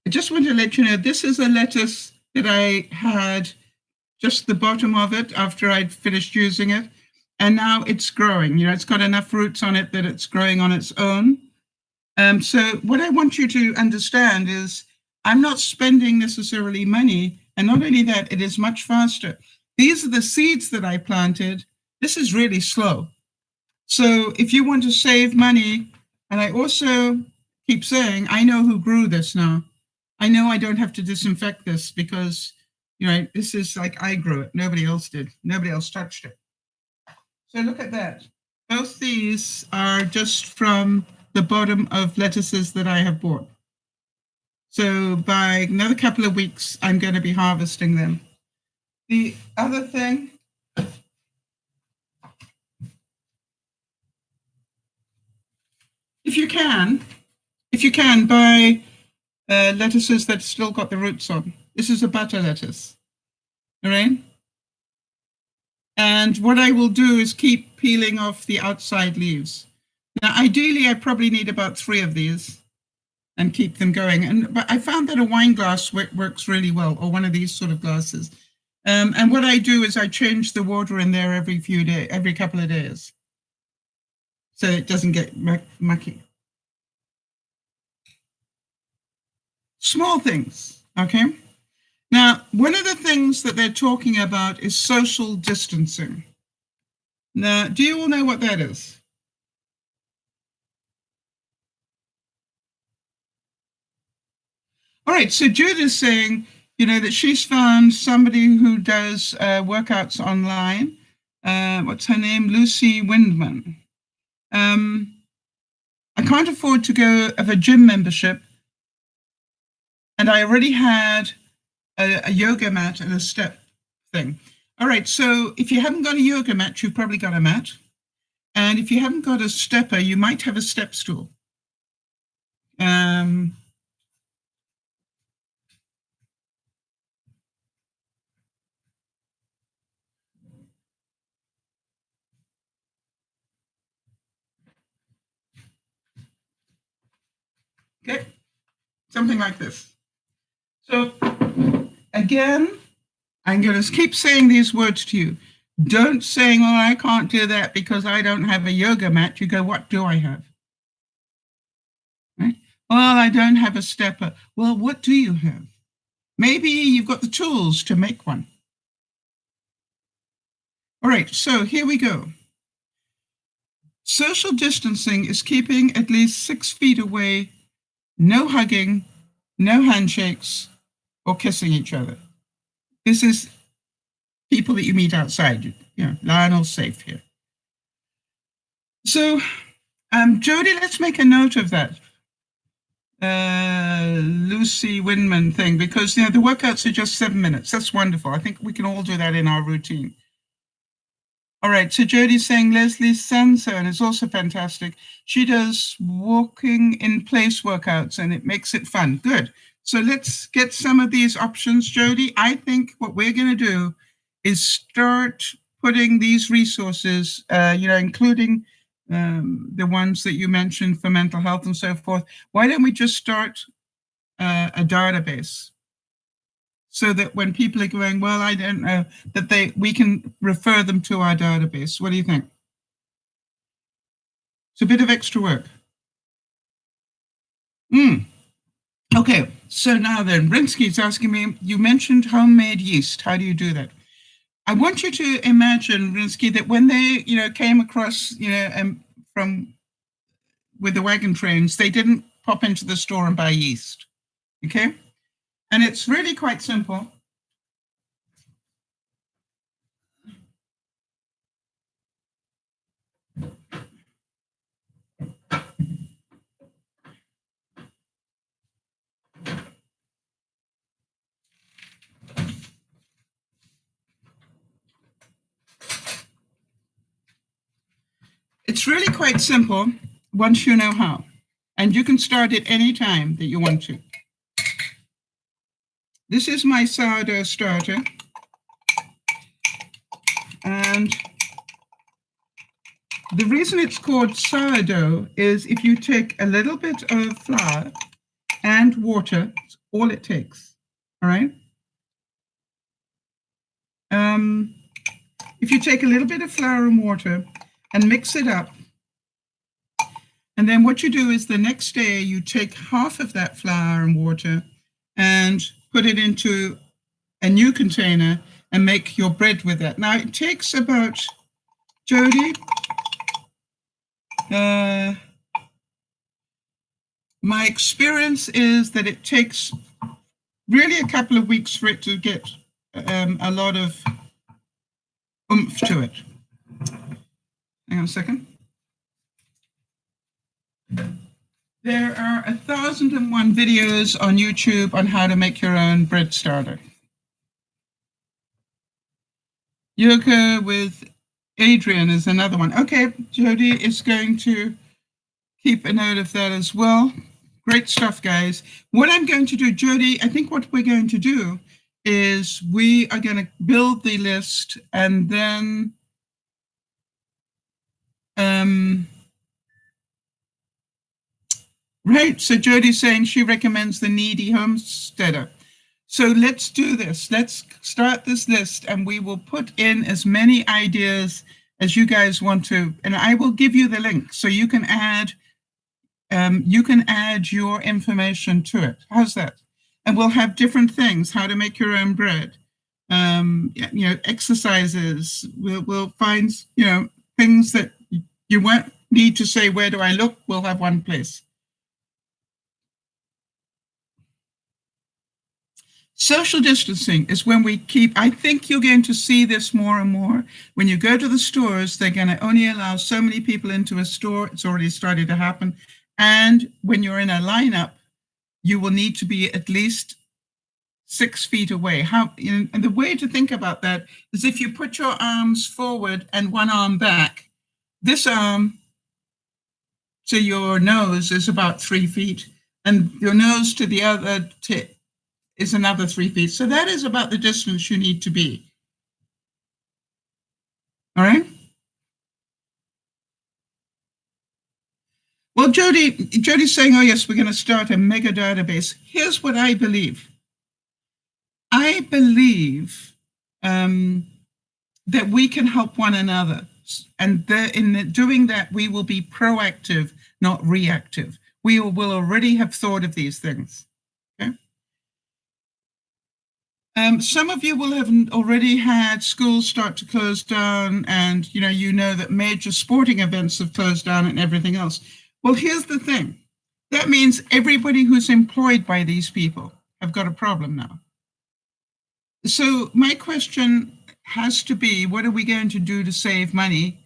I just want to let you know, this is a lettuce that I had just the bottom of it after I'd finished using it. And now it's growing. It's got enough roots on it that it's growing on its own. So what I want you to understand is I'm not spending necessarily money. And not only that, it is much faster. These are the seeds that I planted. This is really slow. So if you want to save money, and I also keep saying, I know who grew this now. I know I don't have to disinfect this because, this is like I grew it. Nobody else did. Nobody else touched it. So look at that. Both these are just from the bottom of lettuces that I have bought. So by another couple of weeks, I'm going to be harvesting them. The other thing, if you can buy lettuces that still got the roots on. This is a butter lettuce, all right? And what I will do is keep peeling off the outside leaves. Now, ideally, I probably need about 3 of these and keep them going. But I found that a wine glass works really well, or one of these sort of glasses. And what I do is I change the water in there every couple of days, so it doesn't get mucky. Small things, okay? Now, one of the things that they're talking about is social distancing. Now, do you all know what that is? All right, so Jude is saying, that she's found somebody who does workouts online. What's her name? Lucy Windman. I can't afford to go of a gym membership, and I already had a yoga mat and a step thing. All right, so if you haven't got a yoga mat, you've probably got a mat. And if you haven't got a stepper, you might have a step stool. Okay, something like this. So again, I'm going to keep saying these words to you. Don't saying, oh, I can't do that because I don't have a yoga mat. You go, what do I have? Right? Well, I don't have a stepper. Well, what do you have? Maybe you've got the tools to make one. All right, so here we go. Social distancing is keeping at least 6 feet away, no hugging, no handshakes, or kissing each other. This is people that you meet outside. Lionel's safe here. So, Jody, let's make a note of that. Lucy Windman thing, because the workouts are just 7 minutes. That's wonderful. I think we can all do that in our routine. All right, so Jody's saying Leslie's Sunzone is also fantastic. She does walking in place workouts and it makes it fun. Good. So let's get some of these options, Jody. I think what we're going to do is start putting these resources, including the ones that you mentioned for mental health and so forth. Why don't we just start a database? So that when people are going, well, I don't know, that we can refer them to our database. What do you think? It's a bit of extra work. Okay, so now then, Rinsky's asking me, you mentioned homemade yeast. How do you do that? I want you to imagine, Rinsky, that when they, came across, from with the wagon trains, they didn't pop into the store and buy yeast. Okay? And it's really quite simple. It's really quite simple once you know how. And you can start at any time that you want to. This is my sourdough starter. And the reason it's called sourdough is if you take a little bit of flour and water, it's all it takes, all right? If you take a little bit of flour and water and mix it up, and then what you do is the next day you take half of that flour and water and put it into a new container and make your bread with that. Now it takes about, Jody, my experience is that it takes really a couple of weeks for it to get a lot of oomph to it. Hang on a second. There are 1,001 videos on YouTube on how to make your own bread starter. Yoga with Adrian is another one. Okay, Jody is going to keep a note of that as well. Great stuff, guys. What I'm going to do, Jody, I think what we're going to do is we are going to build the list and then right, so Jody's saying she recommends the Needy Homesteader. So let's do this. Let's start this list and we will put in as many ideas as you guys want to, and I will give you the link so you can add your information to it. How's that? And we'll have different things, how to make your own bread, exercises. We'll find, things that you won't need to say, where do I look? We'll have one place. Social distancing is when we keep, I think you're going to see this more and more. When you go to the stores, they're going to only allow so many people into a store. It's already started to happen. And when you're in a lineup, you will need to be at least 6 feet away. And the way to think about that is if you put your arms forward and one arm back, this arm to your nose is about 3 feet, and your nose to the other tip is another 3 feet. So that is about the distance you need to be. All right? Well, Jody's saying, oh yes, we're going to start a mega database. Here's what I believe. I believe that we can help one another. And in doing that, we will be proactive, not reactive. We will already have thought of these things. Okay? Some of you will have already had schools start to close down, and you know that major sporting events have closed down and everything else. Well, here's the thing. That means everybody who's employed by these people have got a problem now. So my question has to be, what are we going to do to save money?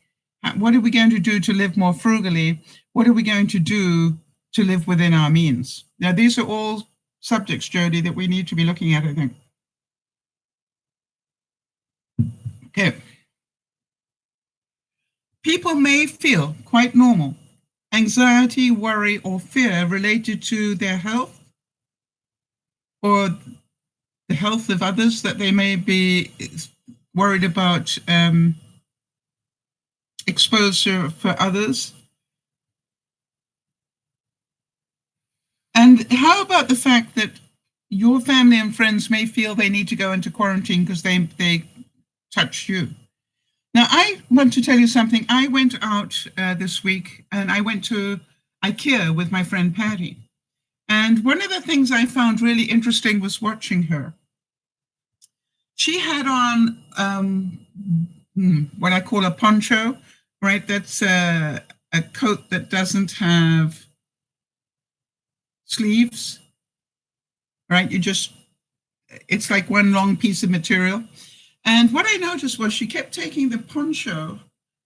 What are we going to do to live more frugally? What are we going to do to live within our means? Now, these are all subjects, Jody, that we need to be looking at, I think. Okay. People may feel quite normal anxiety, worry, or fear related to their health or the health of others that they may be worried about exposure for others. And how about the fact that your family and friends may feel they need to go into quarantine because they touched you? Now, I want to tell you something. I went out this week and I went to IKEA with my friend Patty. And one of the things I found really interesting was watching her. She had on what I call a poncho, right? That's a coat that doesn't have sleeves, right? It's like one long piece of material. And what I noticed was she kept taking the poncho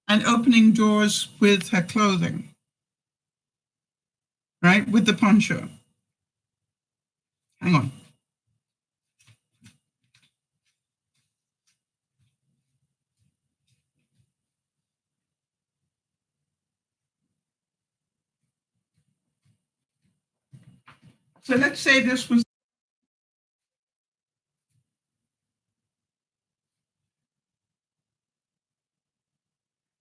and opening doors with her clothing, right? With the poncho. Hang on. So let's say this was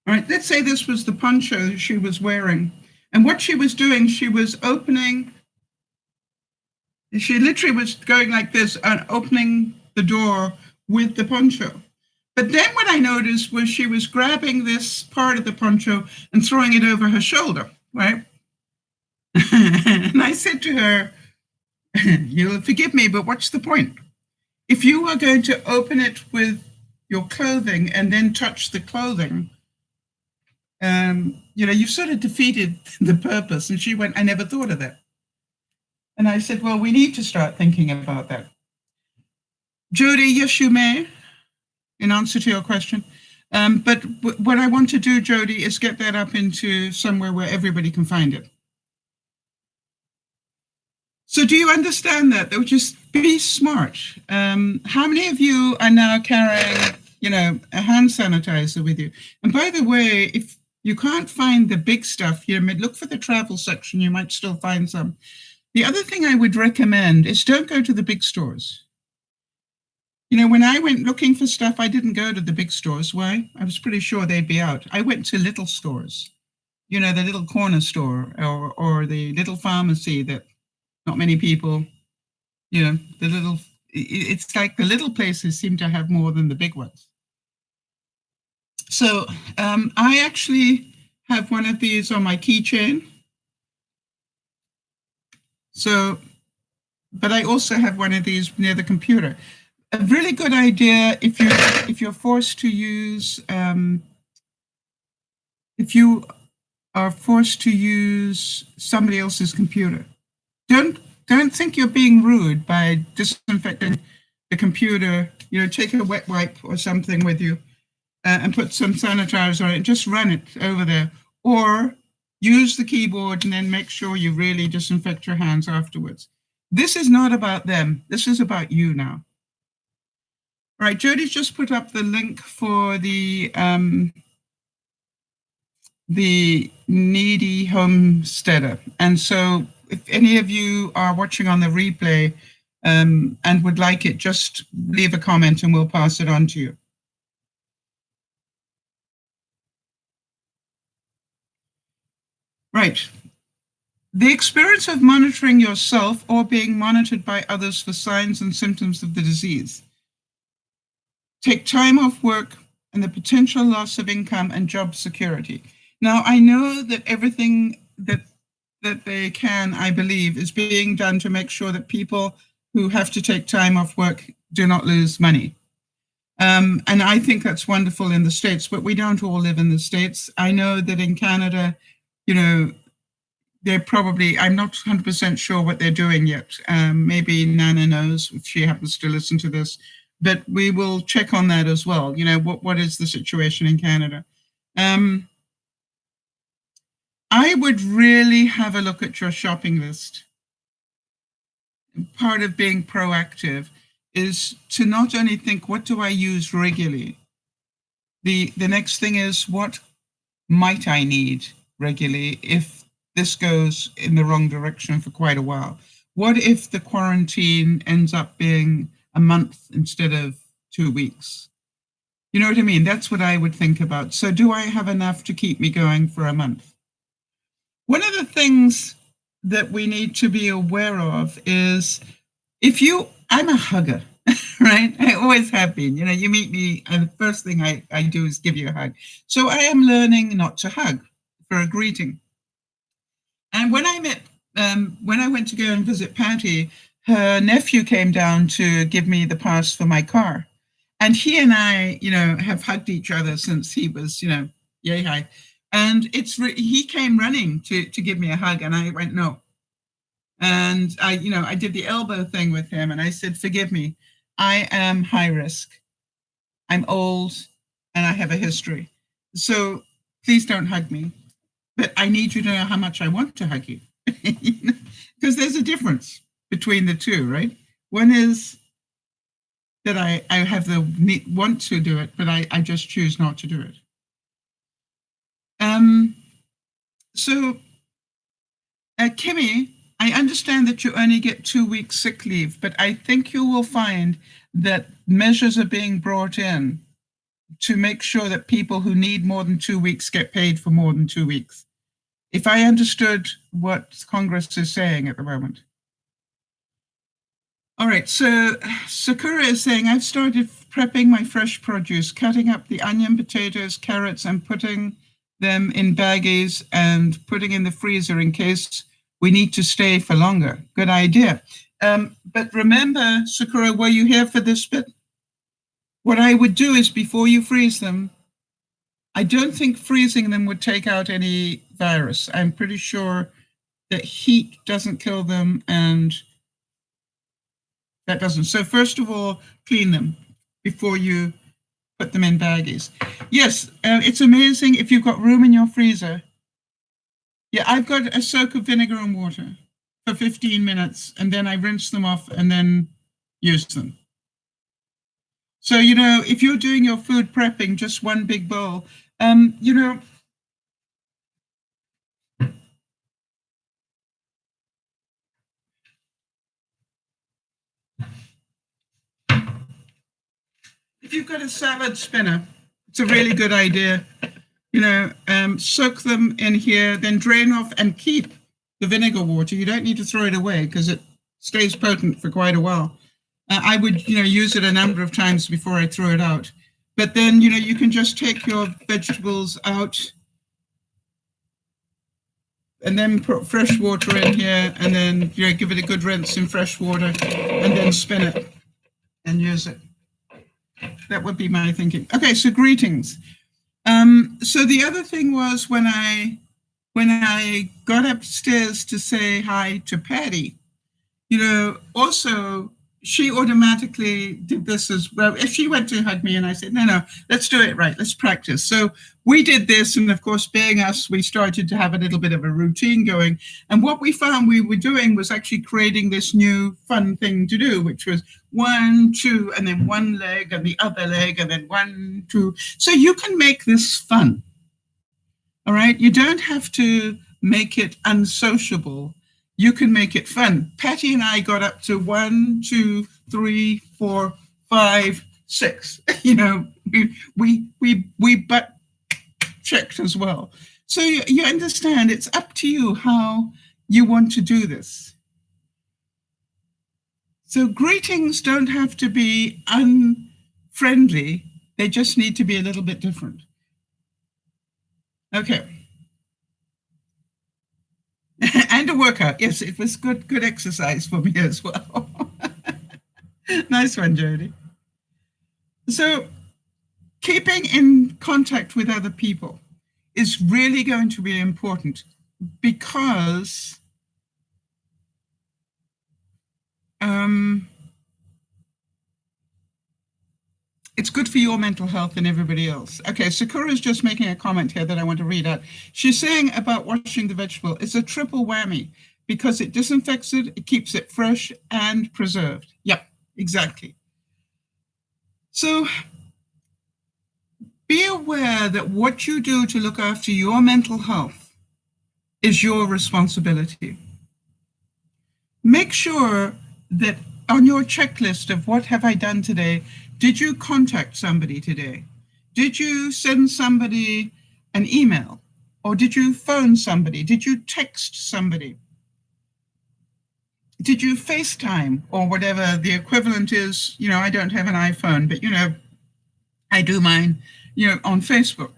right. Let's say this was the poncho she was wearing. And what she was doing, she was opening, she literally was going like this and opening the door with the poncho. But then what I noticed was she was grabbing this part of the poncho and throwing it over her shoulder, right? And I said to her, you'll forgive me, but what's the point? If you are going to open it with your clothing and then touch the clothing, you've sort of defeated the purpose. And she went, I never thought of that. And I said, well, we need to start thinking about that. Jody, yes, you may, in answer to your question. But what I want to do, Jody, is get that up into somewhere where everybody can find it. So do you understand that? That would just be smart. How many of you are now carrying, a hand sanitizer with you? And by the way, if you can't find the big stuff, look for the travel section, you might still find some. The other thing I would recommend is don't go to the big stores. When I went looking for stuff, I didn't go to the big stores. Why? I was pretty sure they'd be out. I went to little stores, the little corner store or the little pharmacy that not many people, it's like the little places seem to have more than the big ones. So I actually have one of these on my keychain. So, but I also have one of these near the computer. A really good idea if you're forced to use if you are forced to use somebody else's computer. Don't think you're being rude by disinfecting the computer. Take a wet wipe or something with you and put some sanitizer on it. Just run it over there, or use the keyboard and then make sure you really disinfect your hands afterwards. This is not about them. This is about you now. All right, Jody's just put up the link for the needy homesteader. And so if any of you are watching on the replay and would like it, just leave a comment and we'll pass it on to you. Right. The experience of monitoring yourself or being monitored by others for signs and symptoms of the disease. Take time off work and the potential loss of income and job security. Now, I know that everything that they can, I believe, is being done to make sure that people who have to take time off work do not lose money. And I think that's wonderful in the States, but we don't all live in the States. I know that in Canada, they're probably, I'm not 100% sure what they're doing yet. Maybe Nana knows if she happens to listen to this, but we will check on that as well. What is the situation in Canada? I would really have a look at your shopping list. Part of being proactive is to not only think, what do I use regularly? The next thing is, what might I need regularly if this goes in the wrong direction for quite a while? What if the quarantine ends up being a month instead of 2 weeks? You know what I mean? That's what I would think about. So do I have enough to keep me going for a month? One of the things that we need to be aware of is I'm a hugger, right? I always have been. You meet me, and the first thing I do is give you a hug. So I am learning not to hug for a greeting. And when I went to go and visit Patty, her nephew came down to give me the pass for my car. And he and I, have hugged each other since he was, yay high. And he came running to give me a hug, and I went, no. And I did the elbow thing with him, and I said, forgive me, I am high risk. I'm old, and I have a history. So please don't hug me. But I need you to know how much I want to hug you. Because there's a difference between the two, right? One is that I have the want to do it, but I just choose not to do it. So, Kimmy, I understand that you only get 2 weeks sick leave, but I think you will find that measures are being brought in to make sure that people who need more than 2 weeks get paid for more than 2 weeks. If I understood what Congress is saying at the moment. All right, so Sakura is saying, I've started prepping my fresh produce, cutting up the onion, potatoes, carrots, and putting them in baggies and putting in the freezer in case we need to stay for longer. Good idea. But remember, Sakura, were you here for this bit? What I would do is before you freeze them, I don't think freezing them would take out any virus. I'm pretty sure that heat doesn't kill them and that doesn't. So first of all, clean them before you put them in baggies. Yes, it's amazing if you've got room in your freezer. Yeah, I've got a soak of vinegar and water for 15 minutes, and then I rinse them off and then use them. So, if you're doing your food prepping, just one big bowl, if you've got a salad spinner, it's a really good idea. Soak them in here, then drain off and keep the vinegar water. You don't need to throw it away because it stays potent for quite a while. I would, use it a number of times before I throw it out. But then, you can just take your vegetables out and then put fresh water in here and then, give it a good rinse in fresh water and then spin it and use it. That would be my thinking. Okay, so greetings. So the other thing was when I got upstairs to say hi to Patty, also she automatically did this as well. If she went to hug me and I said, no, let's do it right, let's practice. So we did this, and of course, being us, we started to have a little bit of a routine going. And what we found we were doing was actually creating this new fun thing to do, which was 1, 2, and then one leg and the other leg, and then 1, 2. So you can make this fun. All right, you don't have to make it unsociable. You can make it fun. Patty and I got up to 1, 2, 3, 4, 5, 6. We butt checked as well. So you understand, it's up to you how you want to do this. So greetings don't have to be unfriendly. They just need to be a little bit different. Okay. And a workout. Yes, it was good exercise for me as well. Nice one, Jody. So keeping in contact with other people is really going to be important because it's good for your mental health and everybody else. Okay, Sakura is just making a comment here that I want to read out. She's saying about washing the vegetable, it's a triple whammy because it disinfects it, it keeps it fresh and preserved. Yep, exactly. So Be aware that what you do to look after your mental health is your responsibility. Make sure that on your checklist of what have I done today, did you contact somebody today? Did you send somebody an email? Or did you phone somebody? Did you text somebody? Did you FaceTime or whatever the equivalent is? I don't have an iPhone, but I do mine, on Facebook.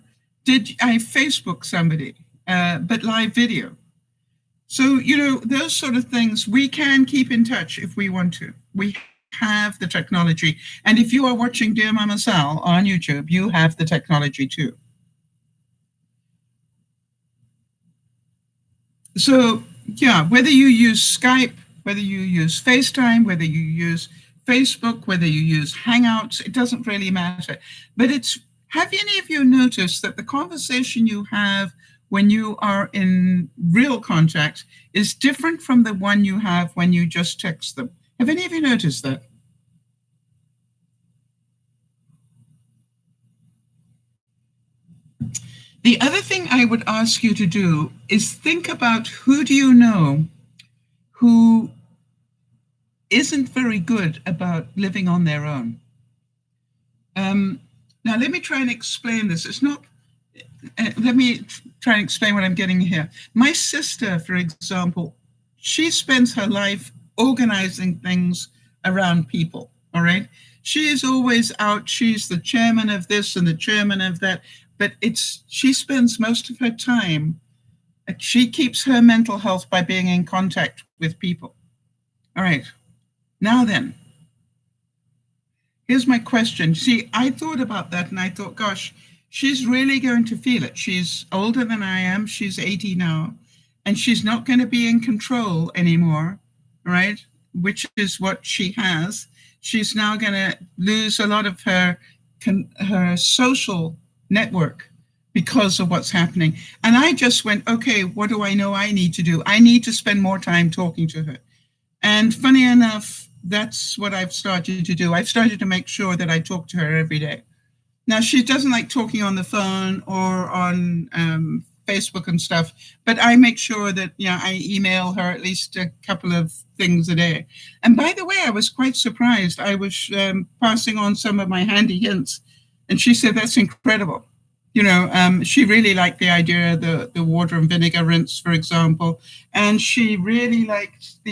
Did I Facebook somebody, but live video? So, those sort of things, we can keep in touch if we want to. We have the technology. And if you are watching Dear Mama Sal on YouTube, you have the technology too. So, yeah, whether you use Skype, whether you use FaceTime, whether you use Facebook, whether you use Hangouts, it doesn't really matter. But have any of you noticed that the conversation you have when you are in real contact is different from the one you have when you just text them? Have any of you noticed that? The other thing I would ask you to do is think about who do you know who isn't very good about living on their own. Now, let me try and explain this. It's not, let me try and explain what I'm getting here. My sister, for example, she spends her life organizing things around people, all right? She is always out. She's the chairman of this and the chairman of that, but she spends most of her time, she keeps her mental health by being in contact with people. All right, now then, here's my question. See, I thought about that and I thought, gosh, she's really going to feel it. She's older than I am. She's 80 now, and she's not going to be in control anymore, right? Which is what she has. She's now going to lose a lot of her social network because of what's happening. And I just went, okay, what do I know I need to do? I need to spend more time talking to her. And funny enough, that's what I've started to do. I've started to make sure that I talk to her every day. Now, she doesn't like talking on the phone or on Facebook and stuff, but I make sure that, I email her at least a couple of things a day. And by the way, I was quite surprised. I was passing on some of my handy hints, and she said, that's incredible. She really liked the idea of the water and vinegar rinse, for example, and she really liked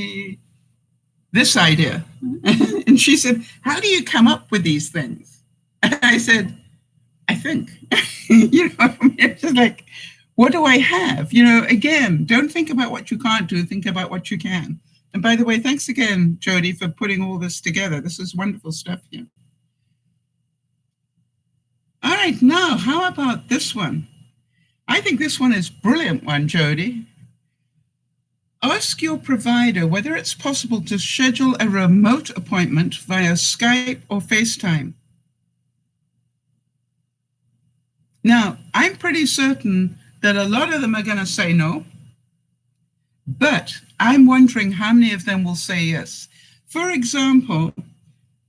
this idea. And she said, how do you come up with these things? And I said, I think, it's just like, what do I have? Again, don't think about what you can't do, think about what you can. And by the way, thanks again, Jody, for putting all this together. This is wonderful stuff here. All right, now, how about this one? I think this one is a brilliant one, Jody. Ask your provider whether it's possible to schedule a remote appointment via Skype or FaceTime. Now, I'm pretty certain that a lot of them are going to say no, but I'm wondering how many of them will say yes. For example,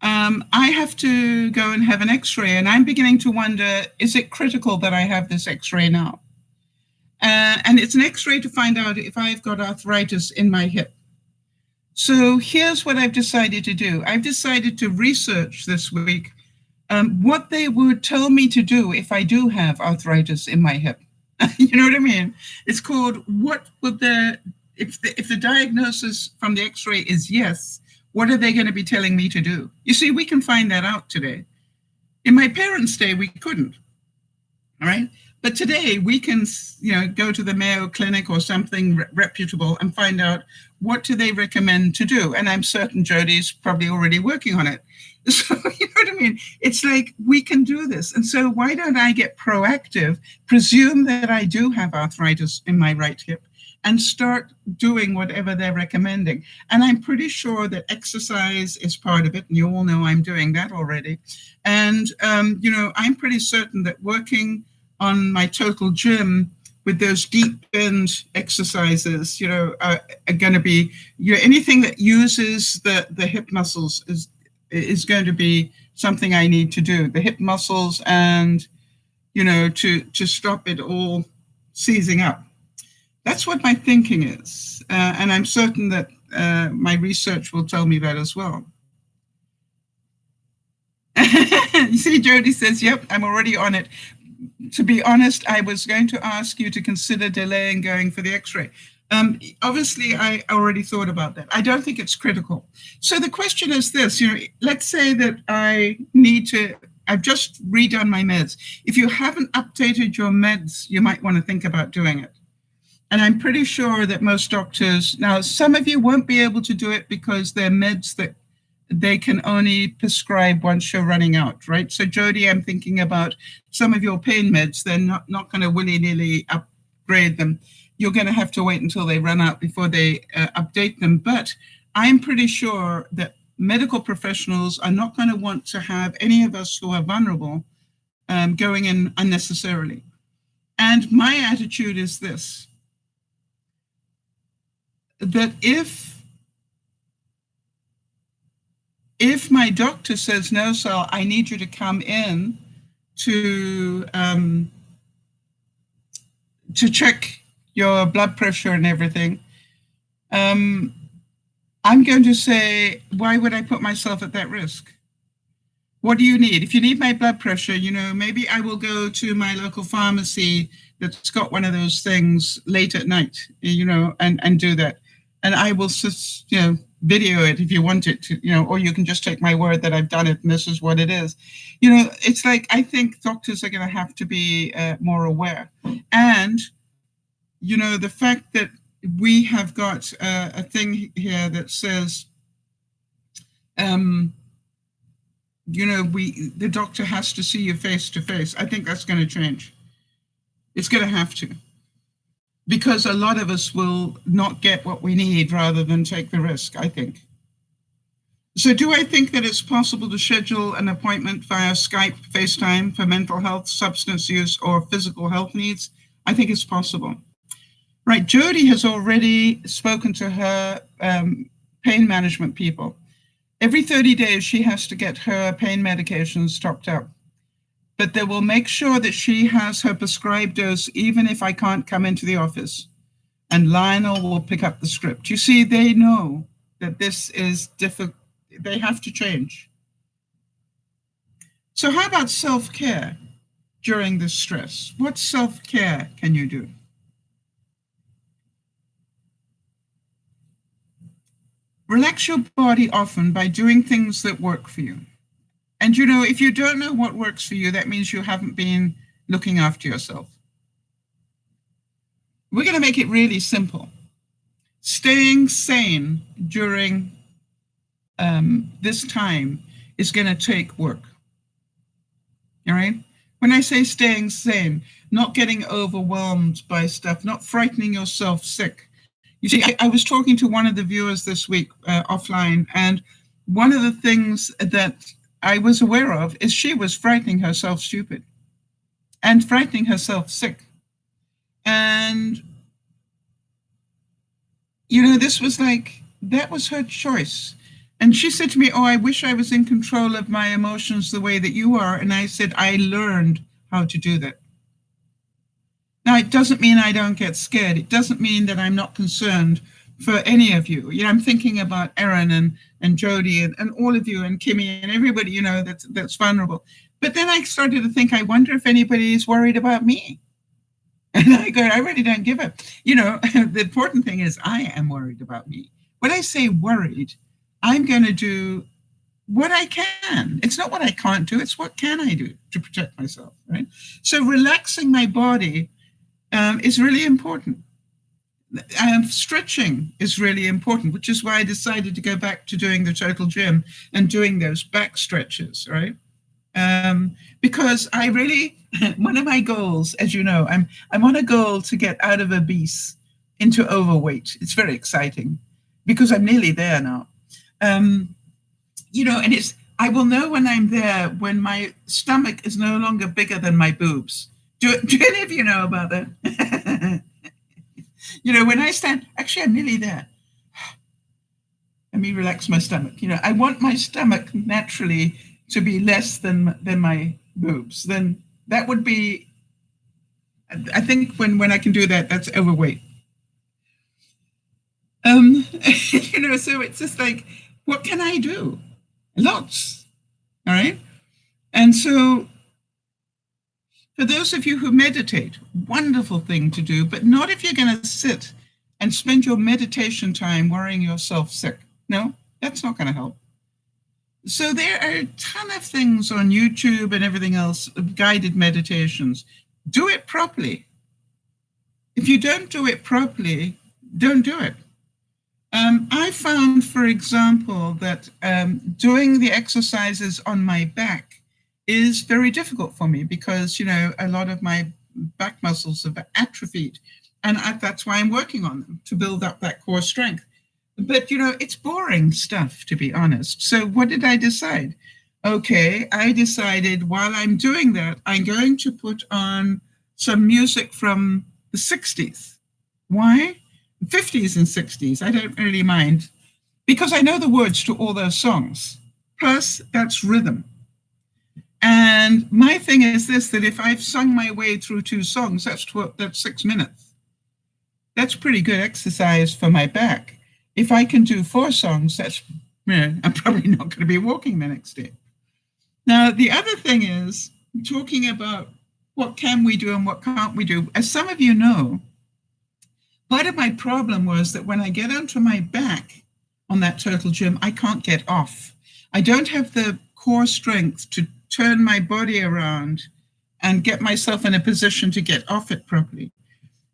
I have to go and have an x-ray, and I'm beginning to wonder, is it critical that I have this x-ray now? And it's an x-ray to find out if I've got arthritis in my hip. So here's what I've decided to do. I've decided to research this week what they would tell me to do if I do have arthritis in my hip. You know what I mean? It's called, if the diagnosis from the x-ray is yes, what are they going to be telling me to do? You see, we can find that out today. In my parents' day, we couldn't, all right? But today we can, go to the Mayo Clinic or something reputable and find out what do they recommend to do. And I'm certain Jody's probably already working on it. So, you know what I mean? It's like, we can do this. And so why don't I get proactive, presume that I do have arthritis in my right hip, and start doing whatever they're recommending. And I'm pretty sure that exercise is part of it. And you all know I'm doing that already. And, I'm pretty certain that working on my total gym with those deep bend exercises, are going to be, anything that uses the hip muscles is going to be something I need to do. The hip muscles and to stop it all seizing up. That's what my thinking is. And I'm certain that my research will tell me that as well. You see, Jody says, yep, I'm already on it. To be honest, I was going to ask you to consider delaying going for the x-ray. Obviously, I already thought about that. I don't think it's critical. So the question is this, let's say that I've just redone my meds. If you haven't updated your meds, you might want to think about doing it. And I'm pretty sure that most doctors, now some of you won't be able to do it because they're meds that they can only prescribe once you're running out, right? So Jody, I'm thinking about some of your pain meds. They're not going to willy-nilly upgrade them. You're going to have to wait until they run out before they update them. But I'm pretty sure that medical professionals are not going to want to have any of us who are vulnerable going in unnecessarily. And my attitude is this, that if my doctor says, no, Sal, I need you to come in to check your blood pressure and everything, I'm going to say, why would I put myself at that risk? What do you need? If you need my blood pressure, maybe I will go to my local pharmacy that's got one of those things late at night, and do that. And I will just, video it if you want it to, or you can just take my word that I've done it and this is what it is. It's like, I think doctors are going to have to be more aware. And, the fact that we have got a thing here that says, the doctor has to see you face to face. I think that's going to change. It's going to have to. Because a lot of us will not get what we need rather than take the risk, I think. So do I think that it's possible to schedule an appointment via Skype, FaceTime for mental health, substance use, or physical health needs? I think it's possible. Right, Jody has already spoken to her pain management people. Every 30 days, she has to get her pain medications topped up. But they will make sure that she has her prescribed dose, even if I can't come into the office. And Lionel will pick up the script. You see, they know that this is difficult. They have to change. So how about self-care during this stress? What self-care can you do? Relax your body often by doing things that work for you. And if you don't know what works for you, that means you haven't been looking after yourself. We're going to make it really simple. Staying sane during this time is going to take work. All right? When I say staying sane, not getting overwhelmed by stuff, not frightening yourself sick. You see, I was talking to one of the viewers this week offline, and one of the things that I was aware of is she was frightening herself stupid and frightening herself sick. And, this was like, that was her choice. And she said to me, oh, I wish I was in control of my emotions the way that you are. And I said, I learned how to do that. Now, it doesn't mean I don't get scared. It doesn't mean that I'm not concerned for any of you. I'm thinking about Erin and Jody and all of you and Kimmy and everybody, that's vulnerable. But then I started to think, I wonder if anybody's worried about me. And I go, I really don't give a, the important thing is I am worried about me. When I say worried, I'm going to do what I can. It's not what I can't do. It's what can I do to protect myself, right? So relaxing my body is really important. Stretching is really important, which is why I decided to go back to doing the total gym and doing those back stretches, right? Because I really, one of my goals, as you know, I'm on a goal to get out of obese into overweight. It's very exciting because I'm nearly there now. And I will know when I'm there, when my stomach is no longer bigger than my boobs. Do any of you know about that? When I stand, actually, I'm nearly there. Let me relax my stomach. I want my stomach naturally to be less than my boobs. Then that would be, I think when I can do that, that's overweight. So it's just like, what can I do? Lots. All right. And so for those of you who meditate, wonderful thing to do, but not if you're going to sit and spend your meditation time worrying yourself sick. No, that's not going to help. So there are a ton of things on YouTube and everything else, guided meditations. Do it properly. If you don't do it properly, don't do it. I found, for example, that doing the exercises on my back is very difficult for me because, a lot of my back muscles have atrophied. And that's why I'm working on them, to build up that core strength. But, it's boring stuff, to be honest. So what did I decide? Okay, I decided while I'm doing that, I'm going to put on some music from the 60s. Why? 50s and 60s. I don't really mind because I know the words to all those songs. Plus, that's rhythm. And my thing is this, that if I've sung my way through 2 songs, that's 6 minutes. That's pretty good exercise for my back. If I can do 4 songs, I'm probably not going to be walking the next day. Now, the other thing is talking about what can we do and what can't we do. As some of you know, part of my problem was that when I get onto my back on that turtle gym, I can't get off. I don't have the core strength to turn my body around and get myself in a position to get off it properly.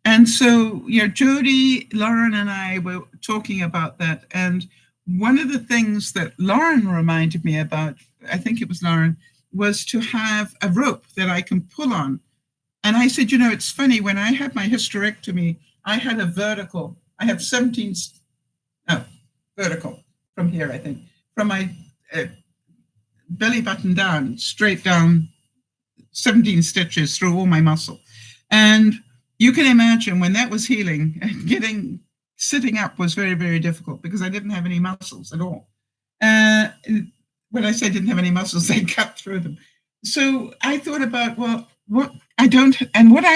And so, Jody, Lauren, and I were talking about that. And one of the things that Lauren reminded me about, I think it was Lauren, was to have a rope that I can pull on. And I said, it's funny, when I had my hysterectomy, I had a vertical. I have vertical from here, I think, from my belly button down, straight down, 17 stitches through all my muscle. And you can imagine when that was healing, sitting up was very, very difficult because I didn't have any muscles at all. When I say I didn't have any muscles, they cut through them. So I thought about, what I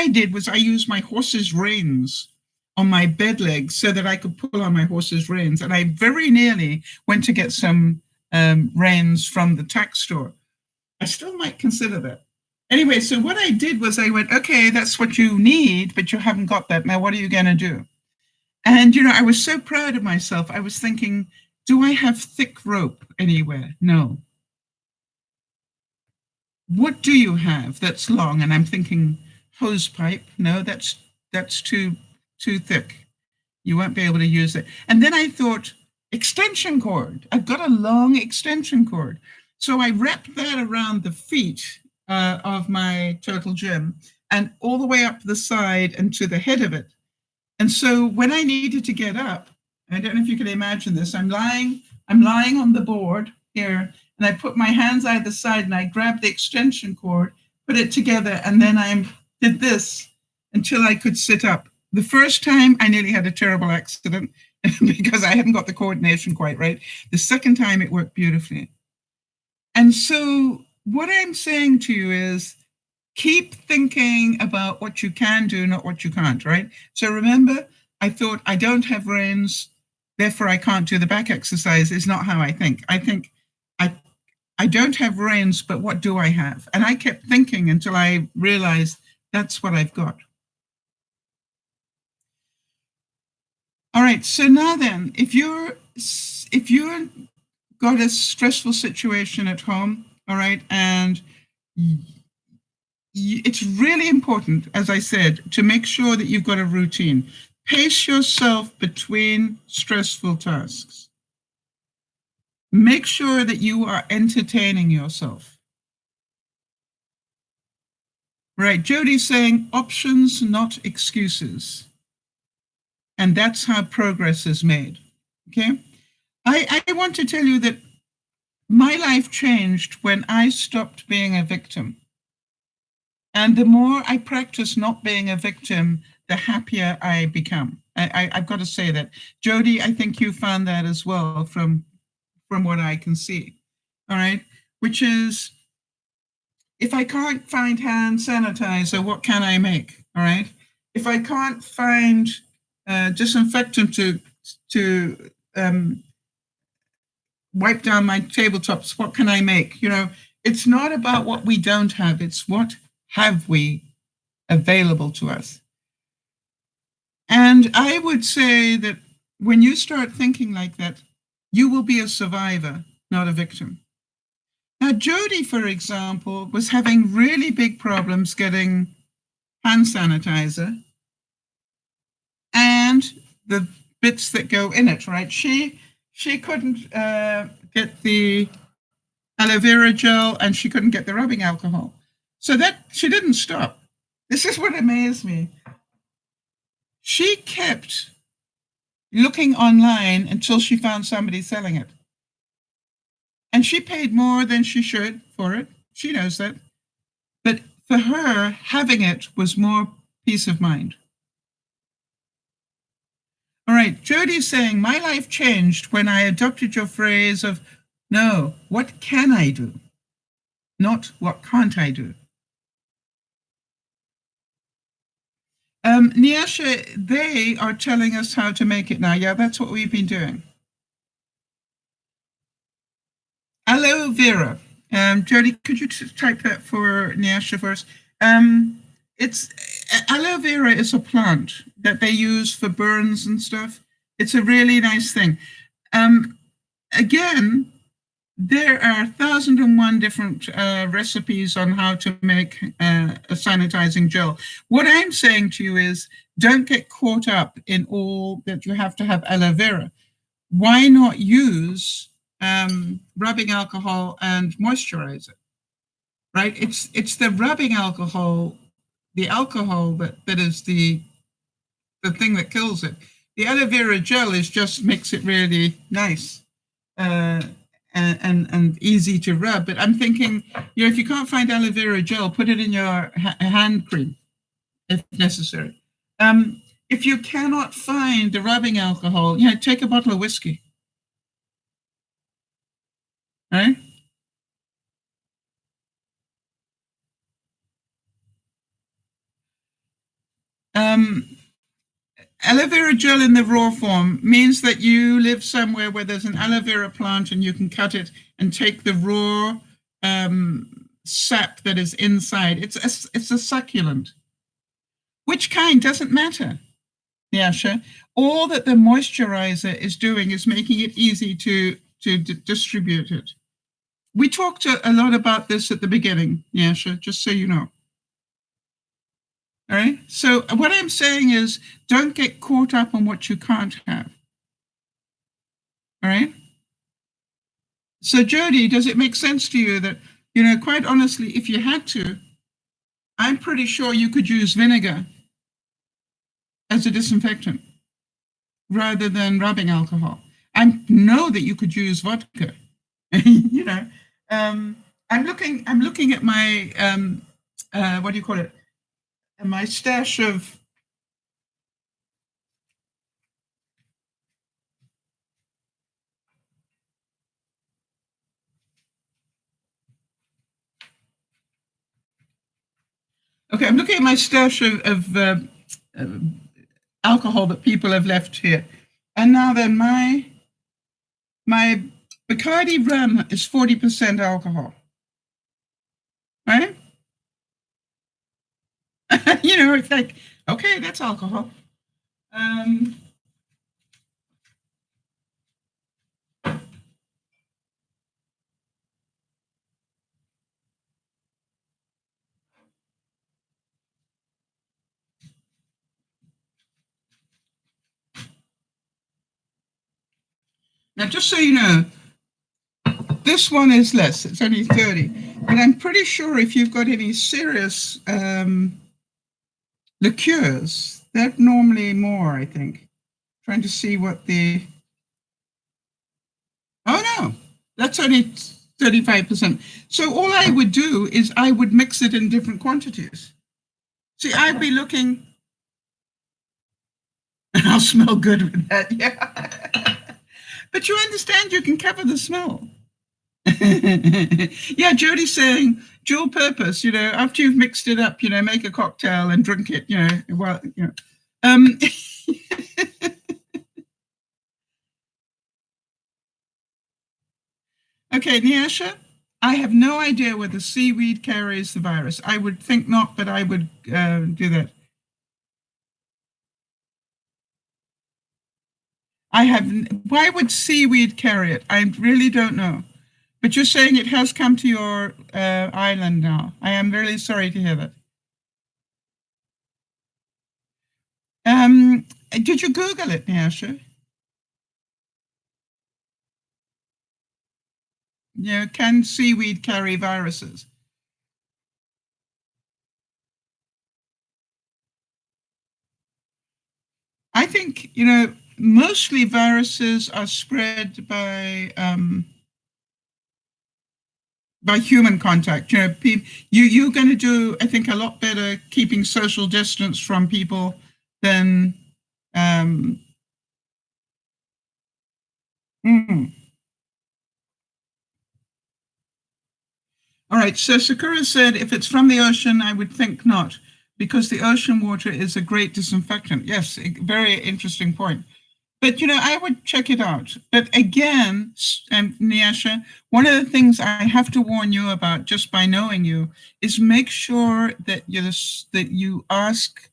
did was I used my horse's reins on my bed legs so that I could pull on my horse's reins. And I very nearly went to get some reins from the tack store. I still might consider that. Anyway, so what I did was I went, okay, that's what you need, but you haven't got that. Now, what are you going to do? And, I was so proud of myself. I was thinking, do I have thick rope anywhere? No. What do you have that's long? And I'm thinking, hose pipe. No, that's too thick. You won't be able to use it. And then I thought, extension cord. I've got a long extension cord. So I wrapped that around the feet of my turtle gym and all the way up the side and to the head of it. And so when I needed to get up, I don't know if you can imagine this, I'm lying on the board here, and I put my hands either side and I grabbed the extension cord, put it together, and then I did this until I could sit up. The first time I nearly had a terrible accident because I hadn't got the coordination quite right. The second time it worked beautifully. And so what I'm saying to you is keep thinking about what you can do, not what you can't, right? So remember, I thought I don't have reins, therefore I can't do the back exercise. Is not how I think. I think I don't have reins, but what do I have? And I kept thinking until I realized that's what I've got. All right, so now then, if you're got a stressful situation at home, all right, and it's really important, as I said, to make sure that you've got a routine. Pace yourself between stressful tasks. Make sure that you are entertaining yourself. Right, Jody's saying options, not excuses. And that's how progress is made, okay? I want to tell you that my life changed when I stopped being a victim. And the more I practice not being a victim, the happier I become. I've got to say that. Jody, I think you found that as well from what I can see, all right? Which is, if I can't find hand sanitizer, what can I make? All right. If I can't find disinfectant to wipe down my tabletops, what can I make? You know, it's not about what we don't have, it's what have we available to us. And I would say that when you start thinking like that, you will be a survivor, not a victim. Now, Jody, for example, was having really big problems getting hand sanitizer and the bits that go in it, right? She couldn't get the aloe vera gel and she couldn't get the rubbing alcohol. So that she didn't stop. This is what amazed me. She kept looking online until she found somebody selling it. And she paid more than she should for it. She knows that. But for her, having it was more peace of mind. All right, Jody's saying, my life changed when I adopted your phrase of, no, what can I do? Not what can't I do? Nyasha, they are telling us how to make it now. Yeah, that's what we've been doing. Aloe vera. Jody, could you type that for Nyasha first? It's aloe vera is a plant that they use for burns and stuff. It's a really nice thing. Again, there are 1,001 different recipes on how to make a sanitizing gel. What I'm saying to you is, don't get caught up in all that you have to have aloe vera. Why not use rubbing alcohol and moisturizer? Right? It's the rubbing alcohol, the alcohol that is the thing that kills it. The aloe vera gel is just makes it really nice. And easy to rub. But I'm thinking, you know, if you can't find aloe vera gel, put it in your hand cream if necessary. If you cannot find the rubbing alcohol, you know, take a bottle of whiskey. Right? Aloe vera gel in the raw form means that you live somewhere where there's an aloe vera plant and you can cut it and take the raw sap that is inside. It's a succulent. Which kind doesn't matter. Yasha. All that the moisturizer is doing is making it easy to distribute it. We talked a lot about this at the beginning, Yasha, just so you know. All right. So what I'm saying is, don't get caught up on what you can't have. All right. So Jody, does it make sense to you that, you know, quite honestly, if you had to, I'm pretty sure you could use vinegar as a disinfectant rather than rubbing alcohol. I know that you could use vodka. You know, I'm looking at my what do you call it? My stash of I'm looking at my stash of alcohol that people have left here, and now then my Bacardi rum is 40% alcohol, right? You know, it's like, okay, that's alcohol. Now, just so you know, this one is less, it's only 30. But I'm pretty sure if you've got any serious liqueurs, they're normally more, I think. Trying to see what the... Oh, no, that's only 35%. So all I would do is I would mix it in different quantities. See, I'd be looking... I'll smell good with that, yeah. But you understand you can cover the smell. Yeah, Jody's saying dual purpose, after you've mixed it up, make a cocktail and drink it, well, Okay, Nyasha, I have no idea whether seaweed carries the virus. I would think not, but I would do that. Why would seaweed carry it? I really don't know. But you're saying it has come to your island now. I am really sorry to hear that. Did you Google it, Nyasha? Can seaweed carry viruses? I think, mostly viruses are spread by human contact. You're going to do, I think, a lot better keeping social distance from people than. Um, mm. All right. So Sakura said, if it's from the ocean, I would think not, because the ocean water is a great disinfectant. Yes, a very interesting point. But I would check it out. But again, Nyasha, one of the things I have to warn you about, just by knowing you, is make sure that you ask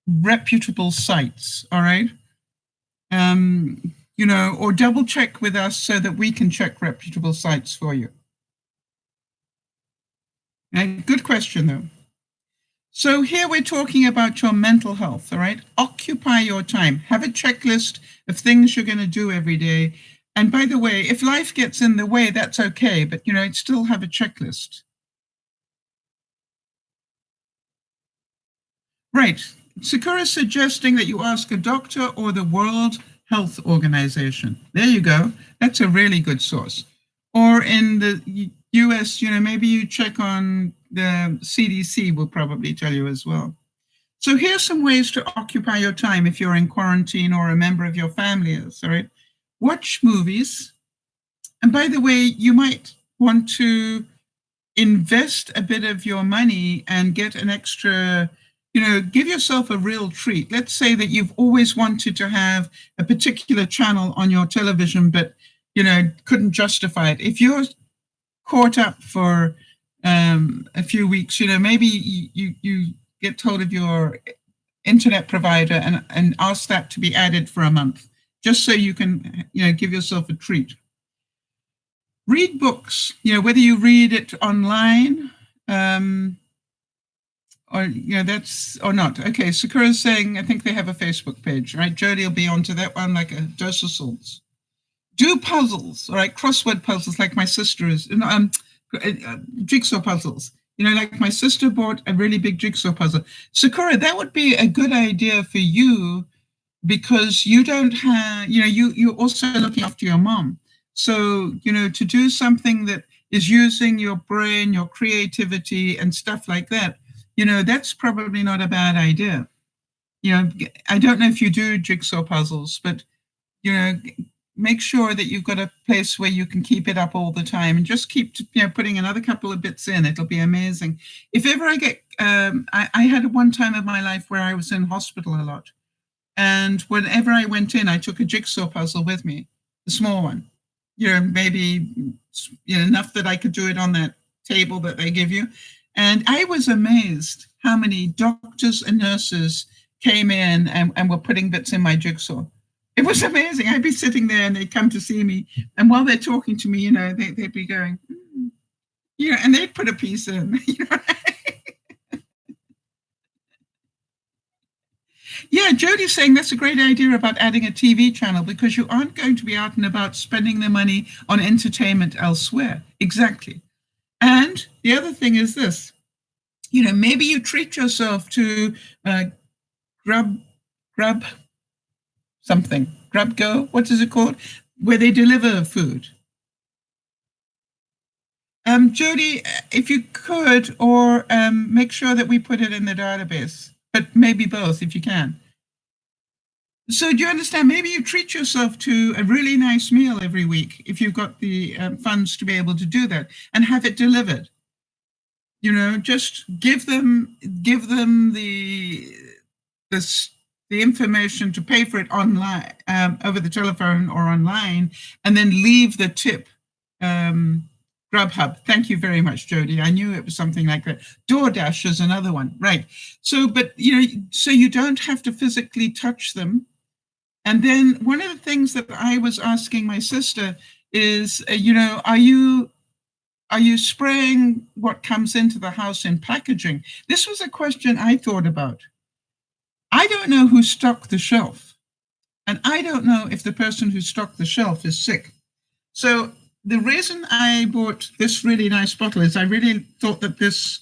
reputable sites. All right, or double check with us so that we can check reputable sites for you. And good question though. So here we're talking about your mental health, all right? Occupy your time. Have a checklist of things you're going to do every day. And by the way, if life gets in the way, that's okay, but still have a checklist. Right. Sakura's suggesting that you ask a doctor or the World Health Organization. There you go. That's a really good source. Or in the US, maybe you check on the CDC will probably tell you as well. So here's some ways to occupy your time if you're in quarantine or a member of your family is, all right? Watch movies. And by the way, you might want to invest a bit of your money and get an extra, give yourself a real treat. Let's say that you've always wanted to have a particular channel on your television, but, couldn't justify it. If you're caught up for a few weeks, maybe you get hold of your internet provider and ask that to be added for a month, just so you can, give yourself a treat. Read books, whether you read it online or, that's or not. Okay, Sakura's saying, I think they have a Facebook page, right? Jody will be onto that one like a dose of salts. Do puzzles, all right? Crossword puzzles like my sister is, jigsaw puzzles. Like my sister bought a really big jigsaw puzzle. Sakura, that would be a good idea for you because you don't have, you're also looking after your mom. So, to do something that is using your brain, your creativity and stuff like that, that's probably not a bad idea. I don't know if you do jigsaw puzzles, but, make sure that you've got a place where you can keep it up all the time and just keep putting another couple of bits in. It'll be amazing. If ever I get I had one time of my life where I was in hospital a lot, and whenever I went in I took a jigsaw puzzle with me, a small one, maybe enough that I could do it on that table that they give you. And I was amazed how many doctors and nurses came in and were putting bits in my jigsaw. It was amazing. I'd be sitting there and they'd come to see me. And while they're talking to me, they'd be going, and they'd put a piece in. Yeah, Jody's saying that's a great idea about adding a TV channel because you aren't going to be out and about spending the money on entertainment elsewhere. Exactly. And the other thing is this, maybe you treat yourself to grab something, grab go, what is it called? Where they deliver food. Jody, if you could, or make sure that we put it in the database, but maybe both if you can. So do you understand? Maybe you treat yourself to a really nice meal every week if you've got the funds to be able to do that, and have it delivered. You know, just give them this the information to pay for it online, over the telephone or online, and then leave the tip. Grubhub. Thank you very much, Jody. I knew it was something like that. DoorDash is another one, right? So, but you know, so you don't have to physically touch them. And then one of the things that I was asking my sister is, you know, are you spraying what comes into the house in packaging? This was a question I thought about. I don't know who stocked the shelf, and I don't know if the person who stocked the shelf is sick. So the reason I bought this really nice bottle is I really thought that this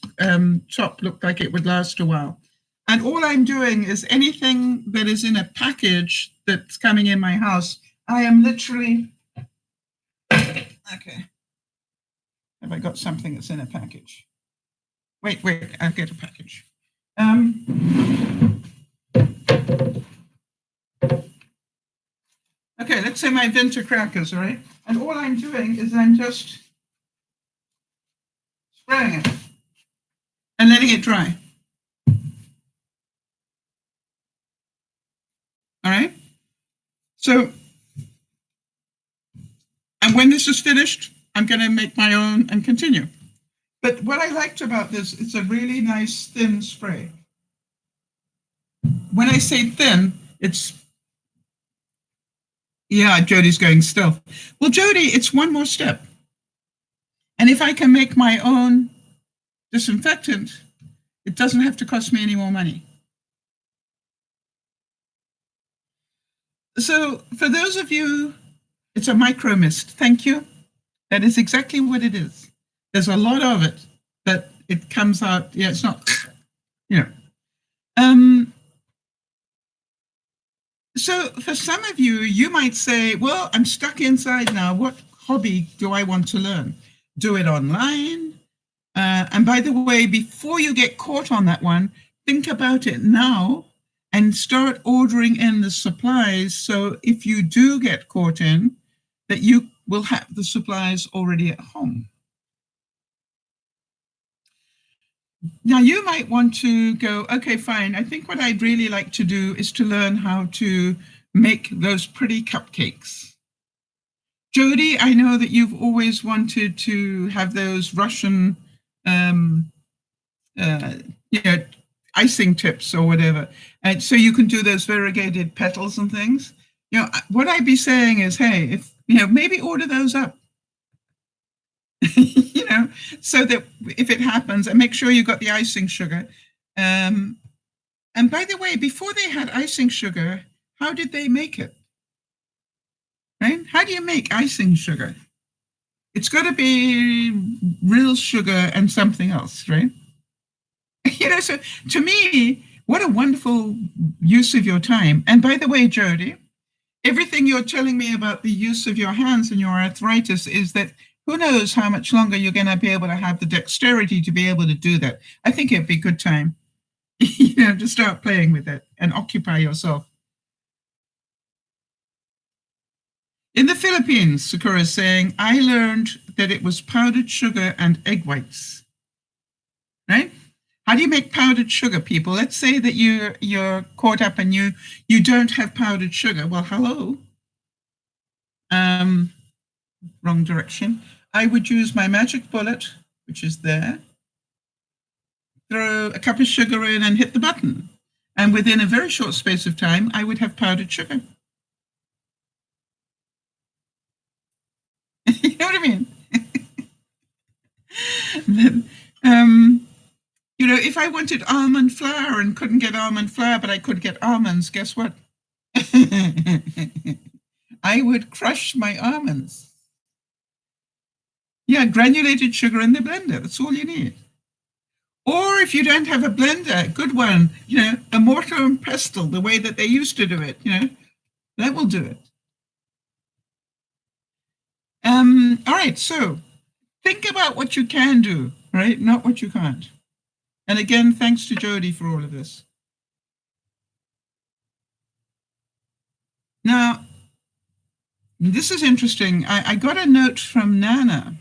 top looked like it would last a while. And all I'm doing is anything that is in a package that's coming in my house, I am literally, okay, have I got something that's in a package? Wait, I'll get a package. Okay, let's say my winter crackers, all right? And all I'm doing is I'm just spraying it and letting it dry. All right? So, and when this is finished, I'm going to make my own and continue. But what I liked about this, it's a really nice thin spray. When I say thin, it's, yeah, Jody's going still. Well, Jody, it's one more step. And if I can make my own disinfectant, it doesn't have to cost me any more money. So for those of you, it's a micro mist. Thank you. That is exactly what it is. There's a lot of it, but it comes out, yeah, it's not, you know. So for some of you, you might say, well, I'm stuck inside now. What hobby do I want to learn? Do it online. And by the way, before you get caught on that one, think about it now and start ordering in the supplies. So if you do get caught in, that you will have the supplies already at home. Now you might want to go, okay, fine. I think what I'd really like to do is to learn how to make those pretty cupcakes. Jody, I know that you've always wanted to have those Russian, you know, icing tips or whatever. And so you can do those variegated petals and things. You know, what I'd be saying is, hey, if, you know, maybe order those up. You know, so that if it happens, and make sure you got the icing sugar. And by the way, before they had icing sugar, how did they make it? Right? How do you make icing sugar? It's got to be real sugar and something else, right? You know, so to me, what a wonderful use of your time. And by the way, Jody, everything you're telling me about the use of your hands and your arthritis is that who knows how much longer you're going to be able to have the dexterity to be able to do that. I think it'd be a good time, you know, to start playing with it and occupy yourself. In the Philippines, Sakura is saying, I learned that it was powdered sugar and egg whites, right? How do you make powdered sugar, people? Let's say that you're caught up and you don't have powdered sugar. Well, hello. Wrong direction. I would use my magic bullet, which is there, throw a cup of sugar in and hit the button. And within a very short space of time, I would have powdered sugar. You know what I mean? You know, if I wanted almond flour and couldn't get almond flour, but I could get almonds, guess what? I would crush my almonds. Yeah, granulated sugar in the blender. That's all you need. Or if you don't have a blender, good one, you know, a mortar and pestle, the way that they used to do it, you know, that will do it. All right, so think about what you can do, right? Not what you can't. And again, thanks to Jody for all of this. Now, this is interesting. I got a note from Nana.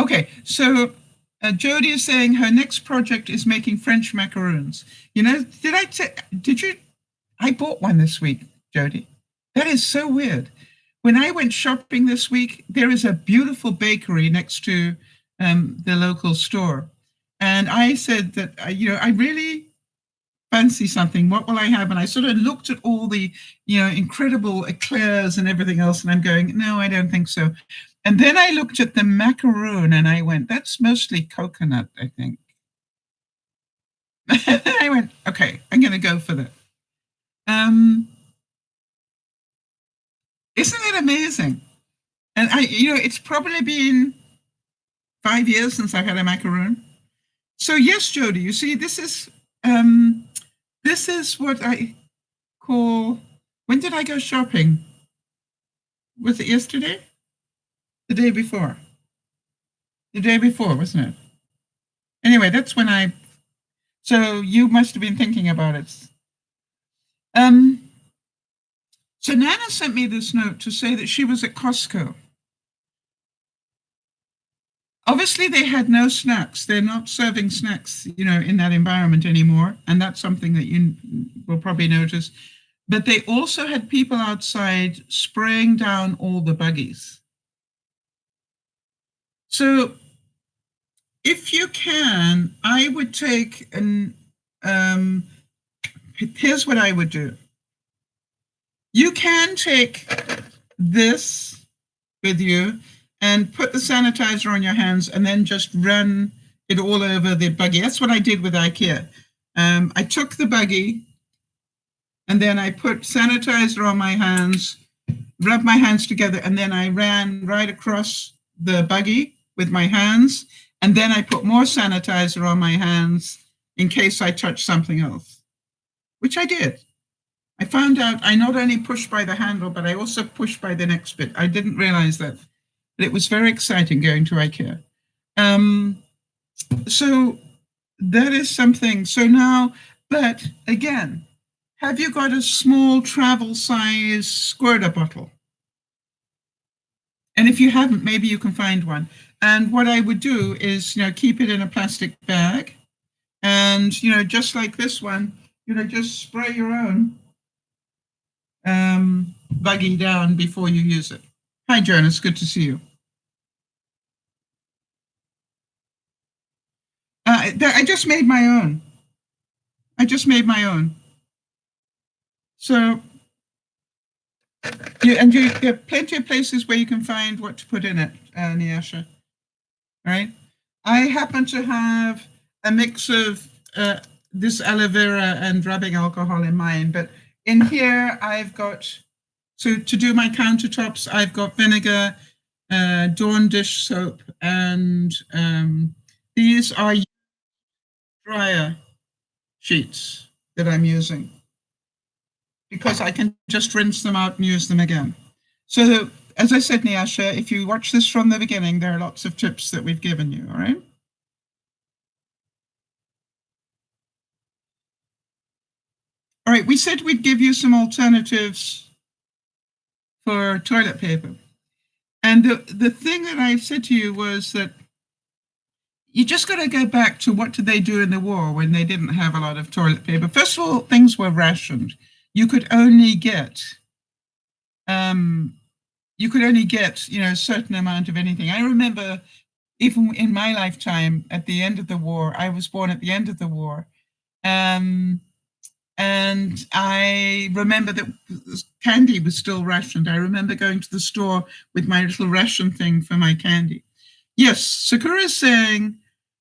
Okay, so Jody is saying her next project is making French macaroons. You know, I bought one this week, Jody. That is so weird. When I went shopping this week, there is a beautiful bakery next to the local store. And I said that, I really fancy something. What will I have? And I sort of looked at all the, incredible eclairs and everything else. And I'm going, no, I don't think so. And then I looked at the macaroon and I went, that's mostly coconut, I think. I went, okay, I'm going to go for that. Isn't it amazing? And it's probably been 5 years since I've had a macaroon. So yes, Jody, you see, this is what I call, when did I go shopping? Was it yesterday? The day before? The day before, wasn't it? Anyway, that's when so you must have been thinking about it. So Nana sent me this note to say that she was at Costco. Obviously, they had no snacks. They're not serving snacks, in that environment anymore. And that's something that you will probably notice. But they also had people outside spraying down all the buggies. So if you can, I would take here's what I would do. You can take this with you and put the sanitizer on your hands and then just run it all over the buggy. That's what I did with IKEA. I took the buggy and then I put sanitizer on my hands, rubbed my hands together, and then I ran right across the buggy with my hands. And then I put more sanitizer on my hands in case I touched something else, which I did. I found out I not only pushed by the handle, but I also pushed by the next bit. I didn't realize that. But it was very exciting going to IKEA. So that is something. So now, but again, have you got a small travel size squirter bottle? And if you haven't, maybe you can find one. And what I would do is, keep it in a plastic bag. And, just like this one, just spray your own buggy down before you use it. Hi, Jonas, good to see you. I just made my own. So, there are plenty of places where you can find what to put in it, Nyasha. Right? I happen to have a mix of this aloe vera and rubbing alcohol in mine, but in here I've got, to do my countertops, I've got vinegar, Dawn dish soap, and these are dryer sheets that I'm using because I can just rinse them out and use them again. So as I said, Nyasha, if you watch this from the beginning, there are lots of tips that we've given you, all right? All right, we said we'd give you some alternatives for toilet paper. And the thing that I said to you was that you just got to go back to what did they do in the war when they didn't have a lot of toilet paper. First of all, things were rationed. You could only get a certain amount of anything. I remember even in my lifetime at the end of the war, I was born at the end of the war. And I remember that candy was still rationed. I remember going to the store with my little ration thing for my candy. Yes, Sakura is saying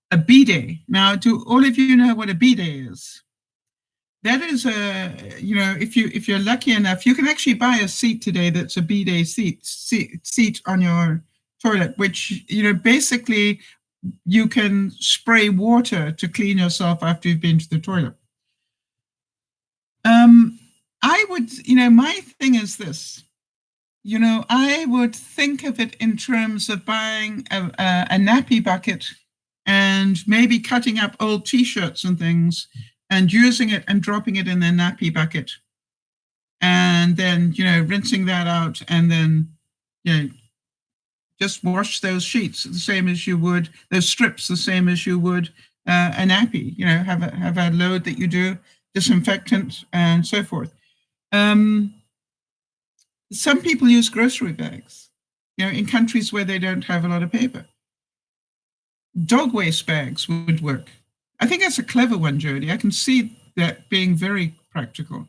a bidet. Now, do all of you know what a bidet is? That is if you're lucky enough, you can actually buy a seat today that's a bidet seat on your toilet, which, basically you can spray water to clean yourself after you've been to the toilet. I would, my thing is this, I would think of it in terms of buying a nappy bucket and maybe cutting up old T-shirts and things and using it and dropping it in the nappy bucket. and then, rinsing that out, and then, just wash those sheets the same as you would, those strips the same as you would a nappy. Have a load that you do, disinfectant and so forth. Some people use grocery bags, in countries where they don't have a lot of paper. Dog waste bags would work. I think that's a clever one, Jody. I can see that being very practical.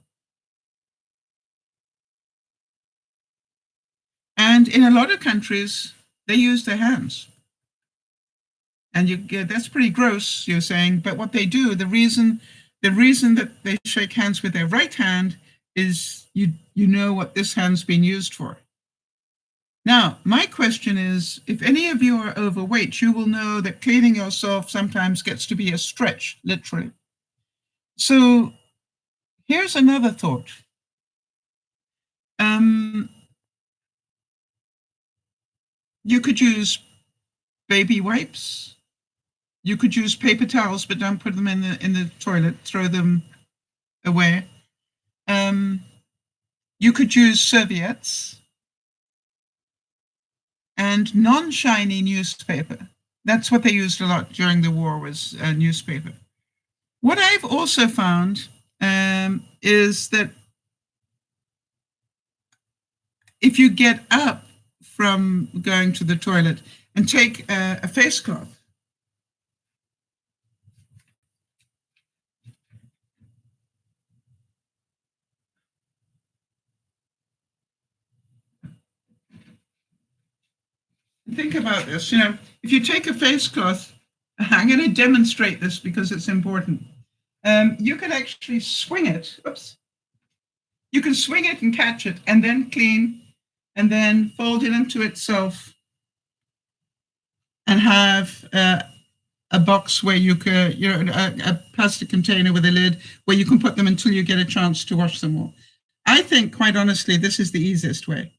And in a lot of countries, they use their hands. And that's pretty gross, you're saying, but what they do, the reason that they shake hands with their right hand is you know what this hand's been used for. Now, my question is, if any of you are overweight, you will know that cleaning yourself sometimes gets to be a stretch, literally. So here's another thought. You could use baby wipes. You could use paper towels, but don't put them in the toilet. Throw them away. You could use serviettes and non-shiny newspaper. That's what they used a lot during the war, was newspaper. What I've also found is that if you get up from going to the toilet and take a face cloth, think about this, if you take a face cloth, I'm going to demonstrate this because it's important. You can actually swing it. Oops. You can swing it and catch it and then clean and then fold it into itself and have a box where you could, a plastic container with a lid where you can put them until you get a chance to wash them all. I think, quite honestly, this is the easiest way.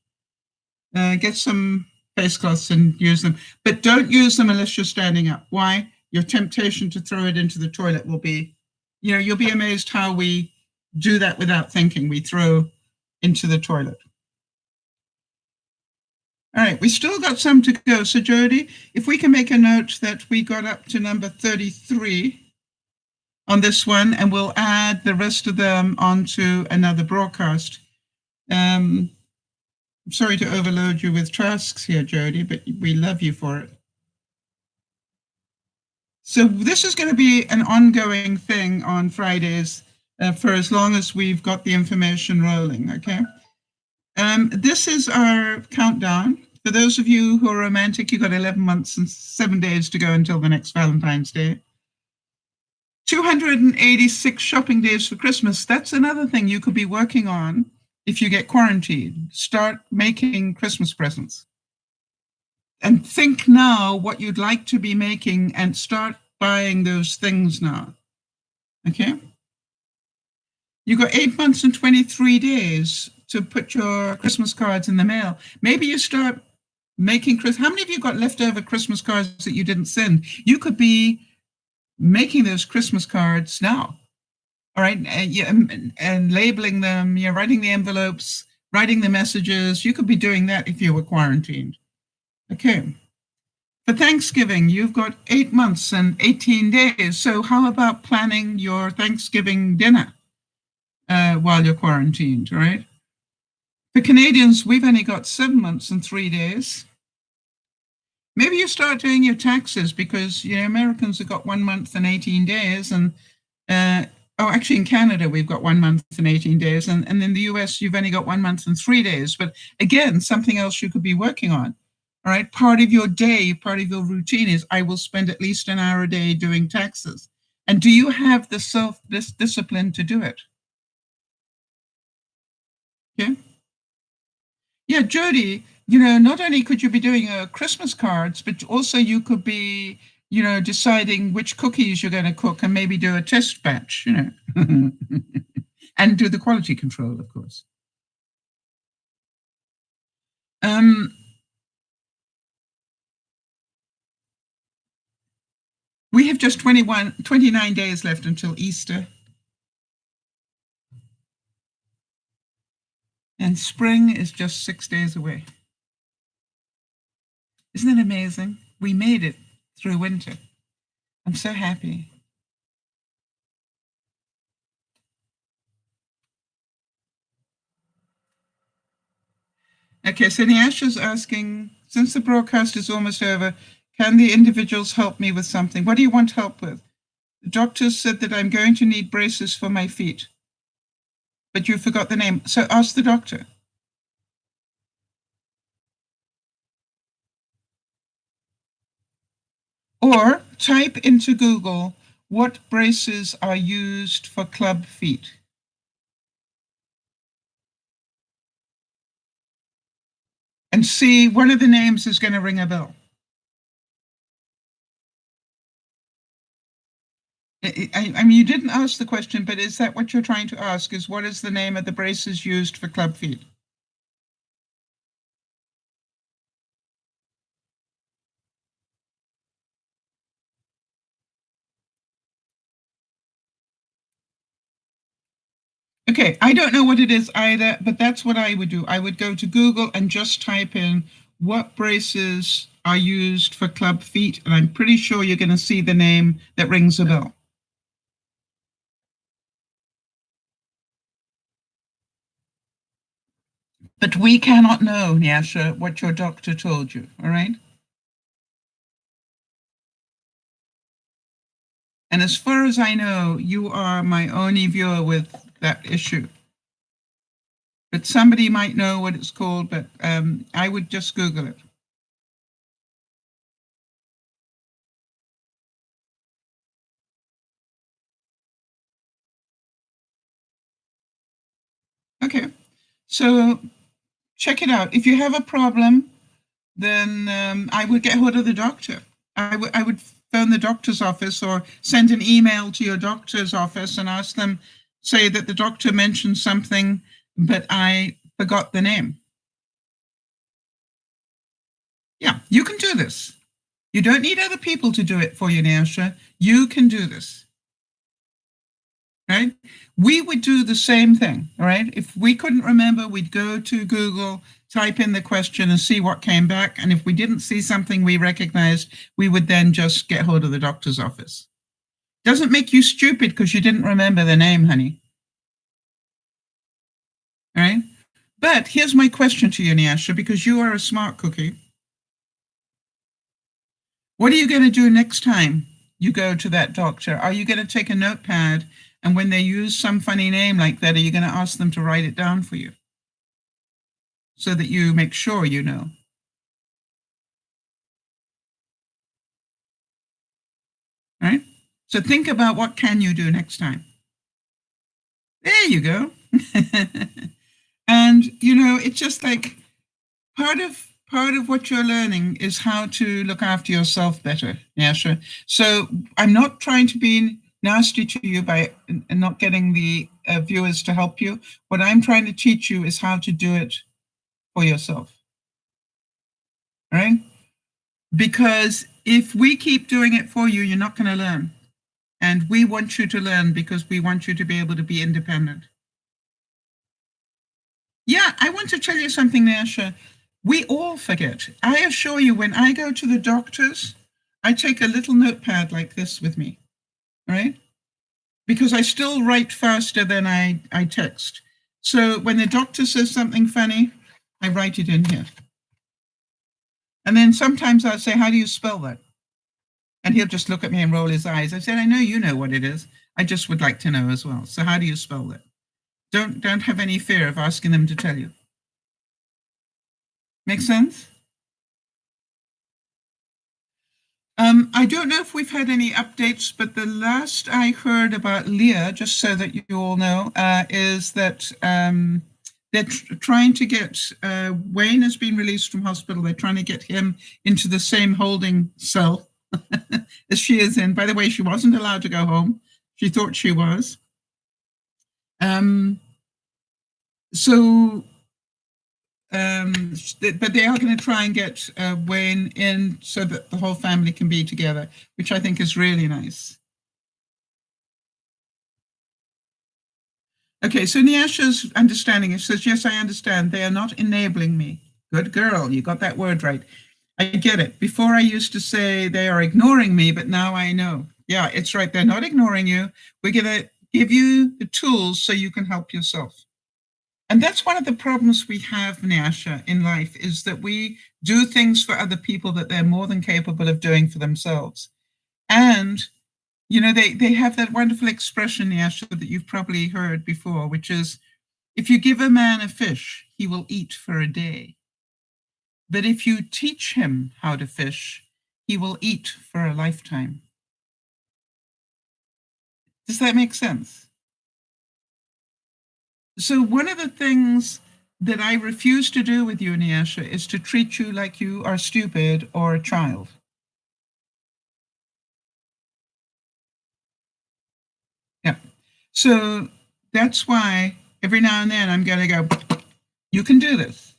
Get some face cloths and use them, but don't use them unless you're standing up. Why? Your temptation to throw it into the toilet will be, you'll be amazed how we do that without thinking. We throw into the toilet. All right, we still got some to go. So Jody, if we can make a note that we got up to number 33 on this one, and we'll add the rest of them onto another broadcast. I'm sorry to overload you with tasks here, Jody, but we love you for it. So this is going to be an ongoing thing on Fridays for as long as we've got the information rolling, okay? This is our countdown. For those of you who are romantic, you've got 11 months and 7 days to go until the next Valentine's Day. 286 shopping days for Christmas. That's another thing you could be working on if you get quarantined. Start making Christmas presents. And think now what you'd like to be making and start buying those things now. Okay? You got 8 months and 23 days to put your Christmas cards in the mail. Maybe you start making How many of you got leftover Christmas cards that you didn't send? You could be making those Christmas cards now. All right, and labeling them, writing the envelopes, writing the messages. You could be doing that if you were quarantined. Okay. For Thanksgiving, you've got 8 months and 18 days. So how about planning your Thanksgiving dinner while you're quarantined, right? For Canadians, we've only got 7 months and 3 days. Maybe you start doing your taxes because, Americans have got 1 month and 18 days. And, actually in Canada, we've got 1 month and 18 days. And in the US, you've only got 1 month and 3 days. But again, something else you could be working on. All right, part of your day, part of your routine is I will spend at least an hour a day doing taxes. And do you have the self-discipline to do it? Okay. Yeah, Jody, not only could you be doing Christmas cards, but also you could be, deciding which cookies you're going to cook and maybe do a test batch, and do the quality control, of course. We have just 29 days left until Easter. And spring is just 6 days away. Isn't it amazing? We made it through winter. I'm so happy. Okay, so Nyasha's asking, since the broadcast is almost over, can the individuals help me with something? What do you want help with? The doctor said that I'm going to need braces for my feet, but you forgot the name. So ask the doctor. Or type into Google, what braces are used for club feet? And see, one of the names is going to ring a bell. I mean, you didn't ask the question, but is that what you're trying to ask? Is what is the name of the braces used for club feet? Okay, I don't know what it is either, but that's what I would do. I would go to Google and just type in what braces are used for club feet, and I'm pretty sure you're going to see the name that rings a bell. But we cannot know, Nyasha, what your doctor told you, all right? And as far as I know, you are my only viewer with that issue. But somebody might know what it's called, but I would just Google it. Okay, so check it out. If you have a problem, then I would get hold of the doctor. I would phone the doctor's office or send an email to your doctor's office and ask them, say that the doctor mentioned something, but I forgot the name. Yeah, you can do this. You don't need other people to do it for you, Nyasha. You can do this. Right? We would do the same thing, all right? If we couldn't remember, we'd go to Google, type in the question and see what came back. And if we didn't see something we recognized, we would then just get hold of the doctor's office. Doesn't make you stupid because you didn't remember the name, honey. All right? But here's my question to you, Nyasha, because you are a smart cookie. What are you going to do next time you go to that doctor? Are you going to take a notepad and when they use some funny name like that, are you going to ask them to write it down for you so that you make sure you know? All right? So think about what can you do next time. There you go. And you know, it's just like part of what you're learning is how to look after yourself better. Yeah, sure. So I'm not trying to be nasty to you by not getting the viewers to help you. What I'm trying to teach you is how to do it for yourself. All right? Because if we keep doing it for you, you're not going to learn. And we want you to learn because we want you to be able to be independent. Yeah, I want to tell you something, Nasha. We all forget. I assure you, when I go to the doctors, I take a little notepad like this with me, right? Because I still write faster than I text. So when the doctor says something funny, I write it in here. And then sometimes I'll say, how do you spell that? And he'll just look at me and roll his eyes. I said, I know you know what it is. I just would like to know as well. So how do you spell that? Don't have any fear of asking them to tell you. Make sense? I don't know if we've had any updates, but the last I heard about Leah, just so that you all know, is that they're trying to get, Wayne has been released from hospital. They're trying to get him into the same holding cell as she is in. By the way, she wasn't allowed to go home. She thought she was. But they are going to try and get Wayne in so that the whole family can be together, which I think is really nice. Okay, so Nyasha's understanding it says, yes, I understand. They are not enabling me. Good girl, you got that word right. I get it. Before I used to say they are ignoring me, but now I know. Yeah, it's right. They're not ignoring you. We're going to give you the tools so you can help yourself. And that's one of the problems we have, Nyasha, in life, is that we do things for other people that they're more than capable of doing for themselves. And they have that wonderful expression, Nyasha, that you've probably heard before, which is, if you give a man a fish, he will eat for a day. But if you teach him how to fish, he will eat for a lifetime. Does that make sense? So one of the things that I refuse to do with you, Nyasha, is to treat you like you are stupid or a child. Yeah. So that's why every now and then I'm going to go, you can do this.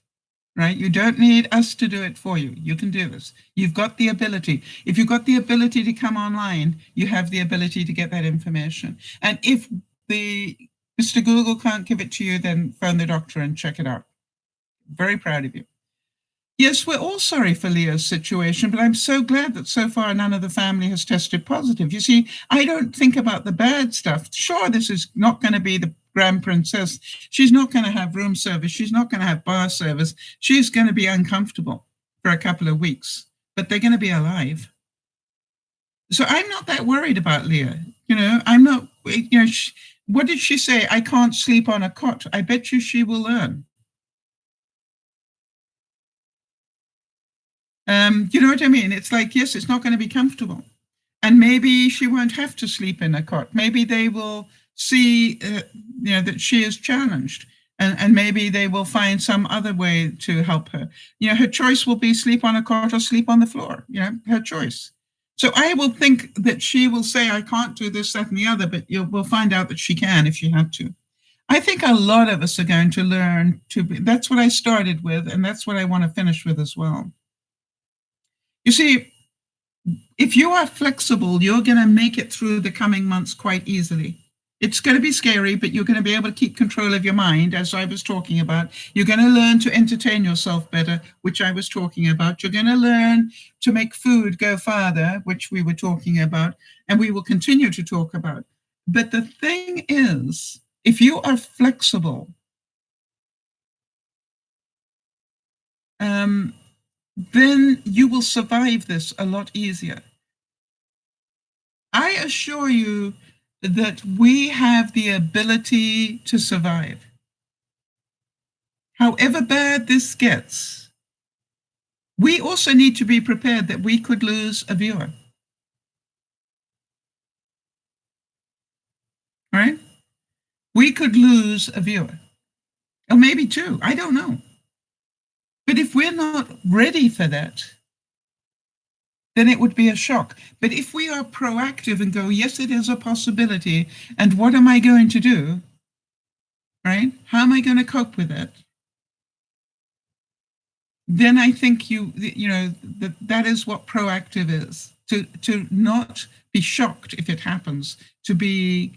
Right? You don't need us to do it for you. You can do this. You've got the ability. If you've got the ability to come online, you have the ability to get that information. And if the Mr. Google can't give it to you, then phone the doctor and check it out. Very proud of you. Yes, we're all sorry for Leo's situation, but I'm so glad that so far none of the family has tested positive. You see, I don't think about the bad stuff. Sure, this is not going to be the grand princess. She's not going to have room service. She's not going to have bar service. She's going to be uncomfortable for a couple of weeks, but they're going to be alive. So I'm not that worried about Leah. I'm not, what did she say? I can't sleep on a cot. I bet you she will learn. You know what I mean? It's like, yes, it's not going to be comfortable. And maybe she won't have to sleep in a cot. Maybe they will see, that she is challenged. And maybe they will find some other way to help her. Her choice will be sleep on a cot or sleep on the floor, her choice. So I will think that she will say, I can't do this, that, and the other, but we'll find out that she can if she had to. I think a lot of us are going to learn to be, that's what I started with, and that's what I want to finish with as well. You see, if you are flexible, you're going to make it through the coming months quite easily. It's going to be scary, but you're going to be able to keep control of your mind, as I was talking about. You're going to learn to entertain yourself better, which I was talking about. You're going to learn to make food go farther, which we were talking about, and we will continue to talk about. But the thing is, if you are flexible, then you will survive this a lot easier. I assure you that we have the ability to survive. However bad this gets, we also need to be prepared that we could lose a viewer. Right? We could lose a viewer. Or maybe two. I don't know. But if we're not ready for that, then it would be a shock. But if we are proactive and go, yes, it is a possibility, and what am I going to do? Right? How am I going to cope with it? Then I think that is what proactive is. To not be shocked if it happens, to be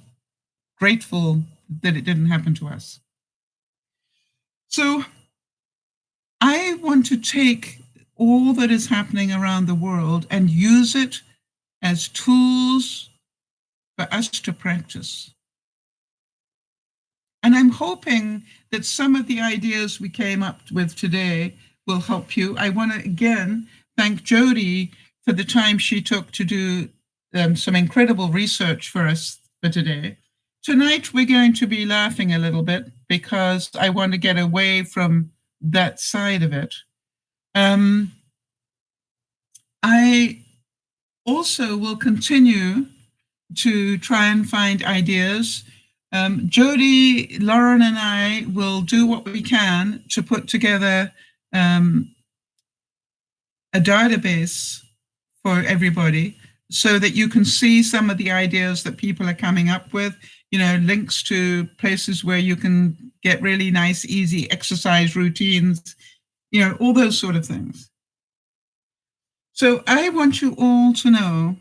grateful that it didn't happen to us. So I want to take all that is happening around the world and use it as tools for us to practice. And I'm hoping that some of the ideas we came up with today will help you. I want to again thank Jody for the time she took to do some incredible research for us for today. Tonight, we're going to be laughing a little bit because I want to get away from that side of it. I also will continue to try and find ideas. Jody, Lauren, and I will do what we can to put together a database for everybody so that you can see some of the ideas that people are coming up with, links to places where you can get really nice, easy exercise routines, all those sort of things. So I want you all to know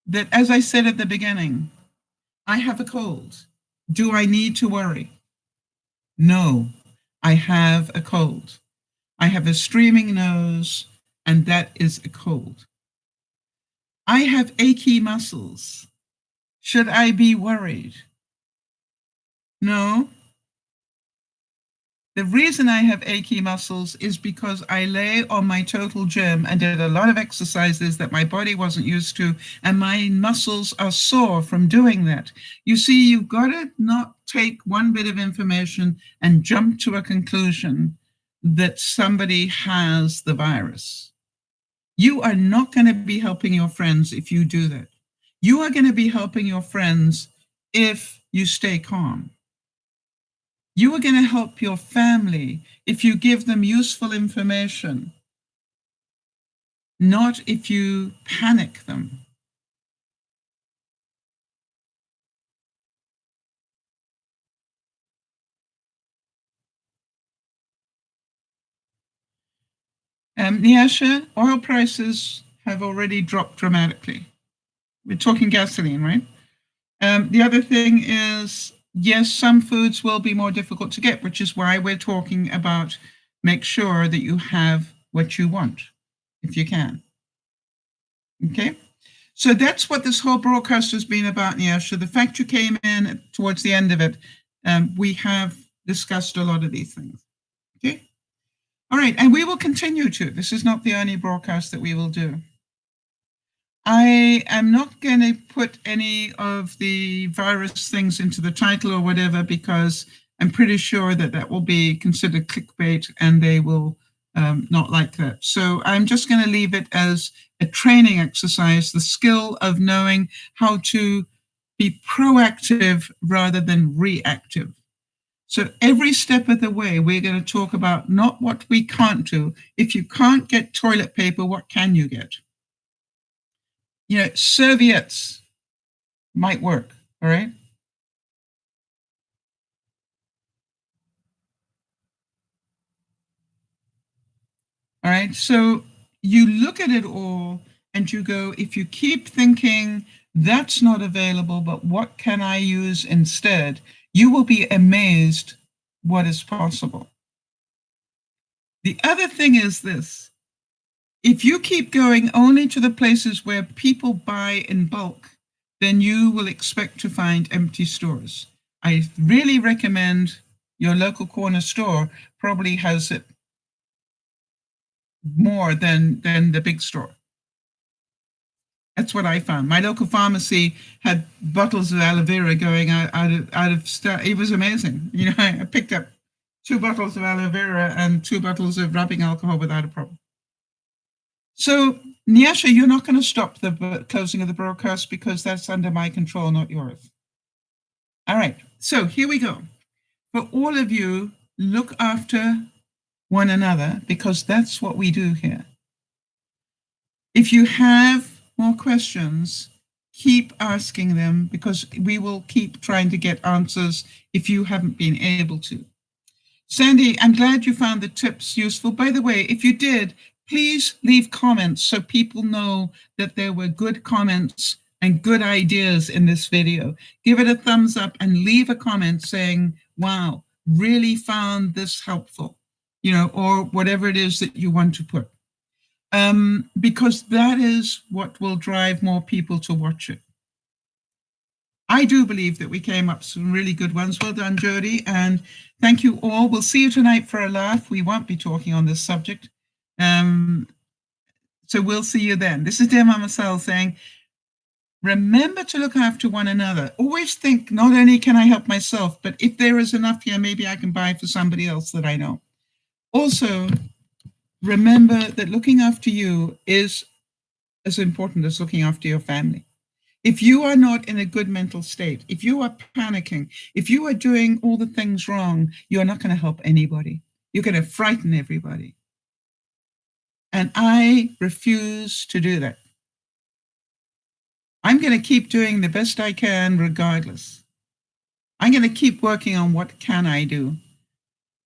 that, as I said at the beginning, I have a cold. Do I need to worry? No, I have a cold. I have a streaming nose, and that is a cold. I have achy muscles. Should I be worried? No. The reason I have achy muscles is because I lay on my total gym and did a lot of exercises that my body wasn't used to, and my muscles are sore from doing that. You see, you've got to not take one bit of information and jump to a conclusion that somebody has the virus. You are not going to be helping your friends if you do that. You are going to be helping your friends if you stay calm. You are going to help your family if you give them useful information, not if you panic them. Nyasha, oil prices have already dropped dramatically. We're talking gasoline, right? The other thing is, yes, some foods will be more difficult to get, which is why we're talking about make sure that you have what you want, if you can. Okay? So that's what this whole broadcast has been about, Nyasha. The fact you came in towards the end of it, we have discussed a lot of these things. Okay? All right, and we will continue to. This is not the only broadcast that we will do. I am not going to put any of the virus things into the title or whatever, because I'm pretty sure that that will be considered clickbait and they will not like that. So I'm just going to leave it as a training exercise, the skill of knowing how to be proactive rather than reactive. So every step of the way, we're going to talk about not what we can't do. If you can't get toilet paper, what can you get? You know, serviettes might work, all right? All right, so you look at it all and you go, if you keep thinking that's not available, but what can I use instead? You will be amazed what is possible. The other thing is this: if you keep going only to the places where people buy in bulk, then you will expect to find empty stores. I really recommend your local corner store probably has it more than the big store. That's what I found. My local pharmacy had bottles of aloe vera going out of stock. It was amazing. You know, I picked up 2 bottles of aloe vera and 2 bottles of rubbing alcohol without a problem. So, Nyasha, you're not going to stop the closing of the broadcast because that's under my control, not yours. All right. So here we go. For all of you, look after one another because that's what we do here. If you have more questions, keep asking them because we will keep trying to get answers if you haven't been able to. Sandy, I'm glad you found the tips useful. By the way, if you did, please leave comments so people know that there were good comments and good ideas in this video. Give it a thumbs up and leave a comment saying, wow, really found this helpful, you know, or whatever it is that you want to put. Because that is what will drive more people to watch it. I do believe that we came up with some really good ones. Well done, Jody, and thank you all. We'll see you tonight for a laugh. We won't be talking on this subject. So we'll see you then. This is DearMamaSal saying, remember to look after one another. Always think, not only can I help myself, but if there is enough here, maybe I can buy for somebody else that I know. Also, remember that looking after you is as important as looking after your family. If you are not in a good mental state, if you are panicking, if you are doing all the things wrong, you're not going to help anybody. You're going to frighten everybody. And I refuse to do that. I'm going to keep doing the best I can regardless. I'm going to keep working on what can I do.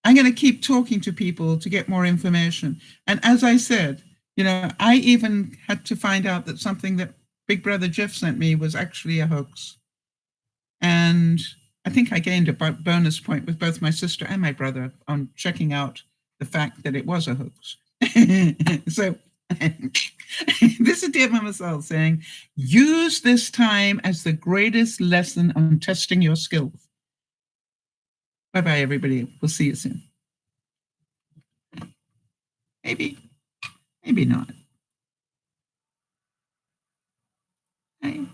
I'm going to keep talking to people to get more information. And as I said, you know, I even had to find out that something that Big Brother Jeff sent me was actually a hoax. And I think I gained a bonus point with both my sister and my brother on checking out the fact that it was a hoax. So this is DearMamaSal saying, use this time as the greatest lesson on testing your skills. Bye-bye, everybody. We'll see you soon. Maybe not. Bye.